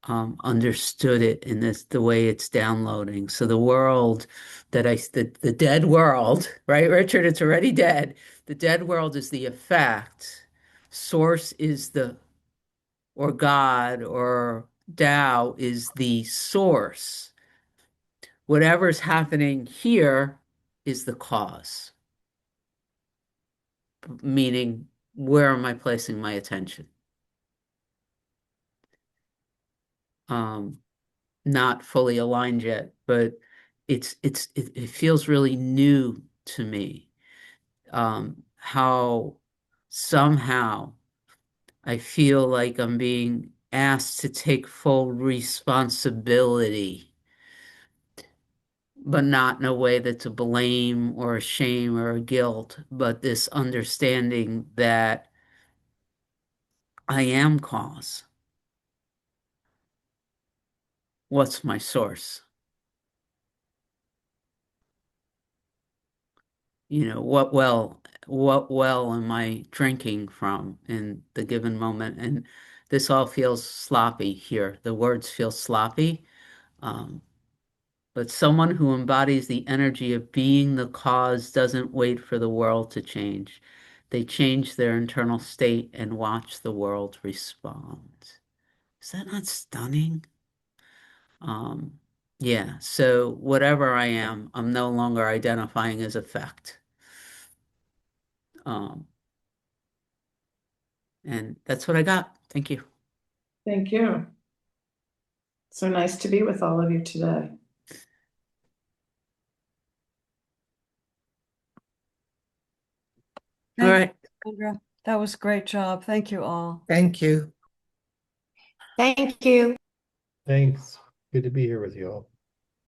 understood it in the way it's downloading. So the world the dead world, right, Richard? It's already dead. The dead world is the effect. Source is or God or Tao is the source. Whatever's happening here is the cause, meaning where am I placing my attention? Not fully aligned yet, but it feels really new to me. How somehow I feel like I'm being asked to take full responsibility, but not in a way that's a blame or a shame or a guilt, but this understanding that I am cause. What's my source? What well am I drinking from in the given moment? And this all feels sloppy here. The words feel sloppy. But someone who embodies the energy of being the cause doesn't wait for the world to change. They change their internal state and watch the world respond. Is that not stunning? Yeah, so whatever I am, I'm no longer identifying as effect. And that's what I got. Thank you. Thank you. So nice to be with all of you today. All right. Sandra, that was a great job. Thank you all. Thank you. Thank you. Thanks. Good to be here with you all.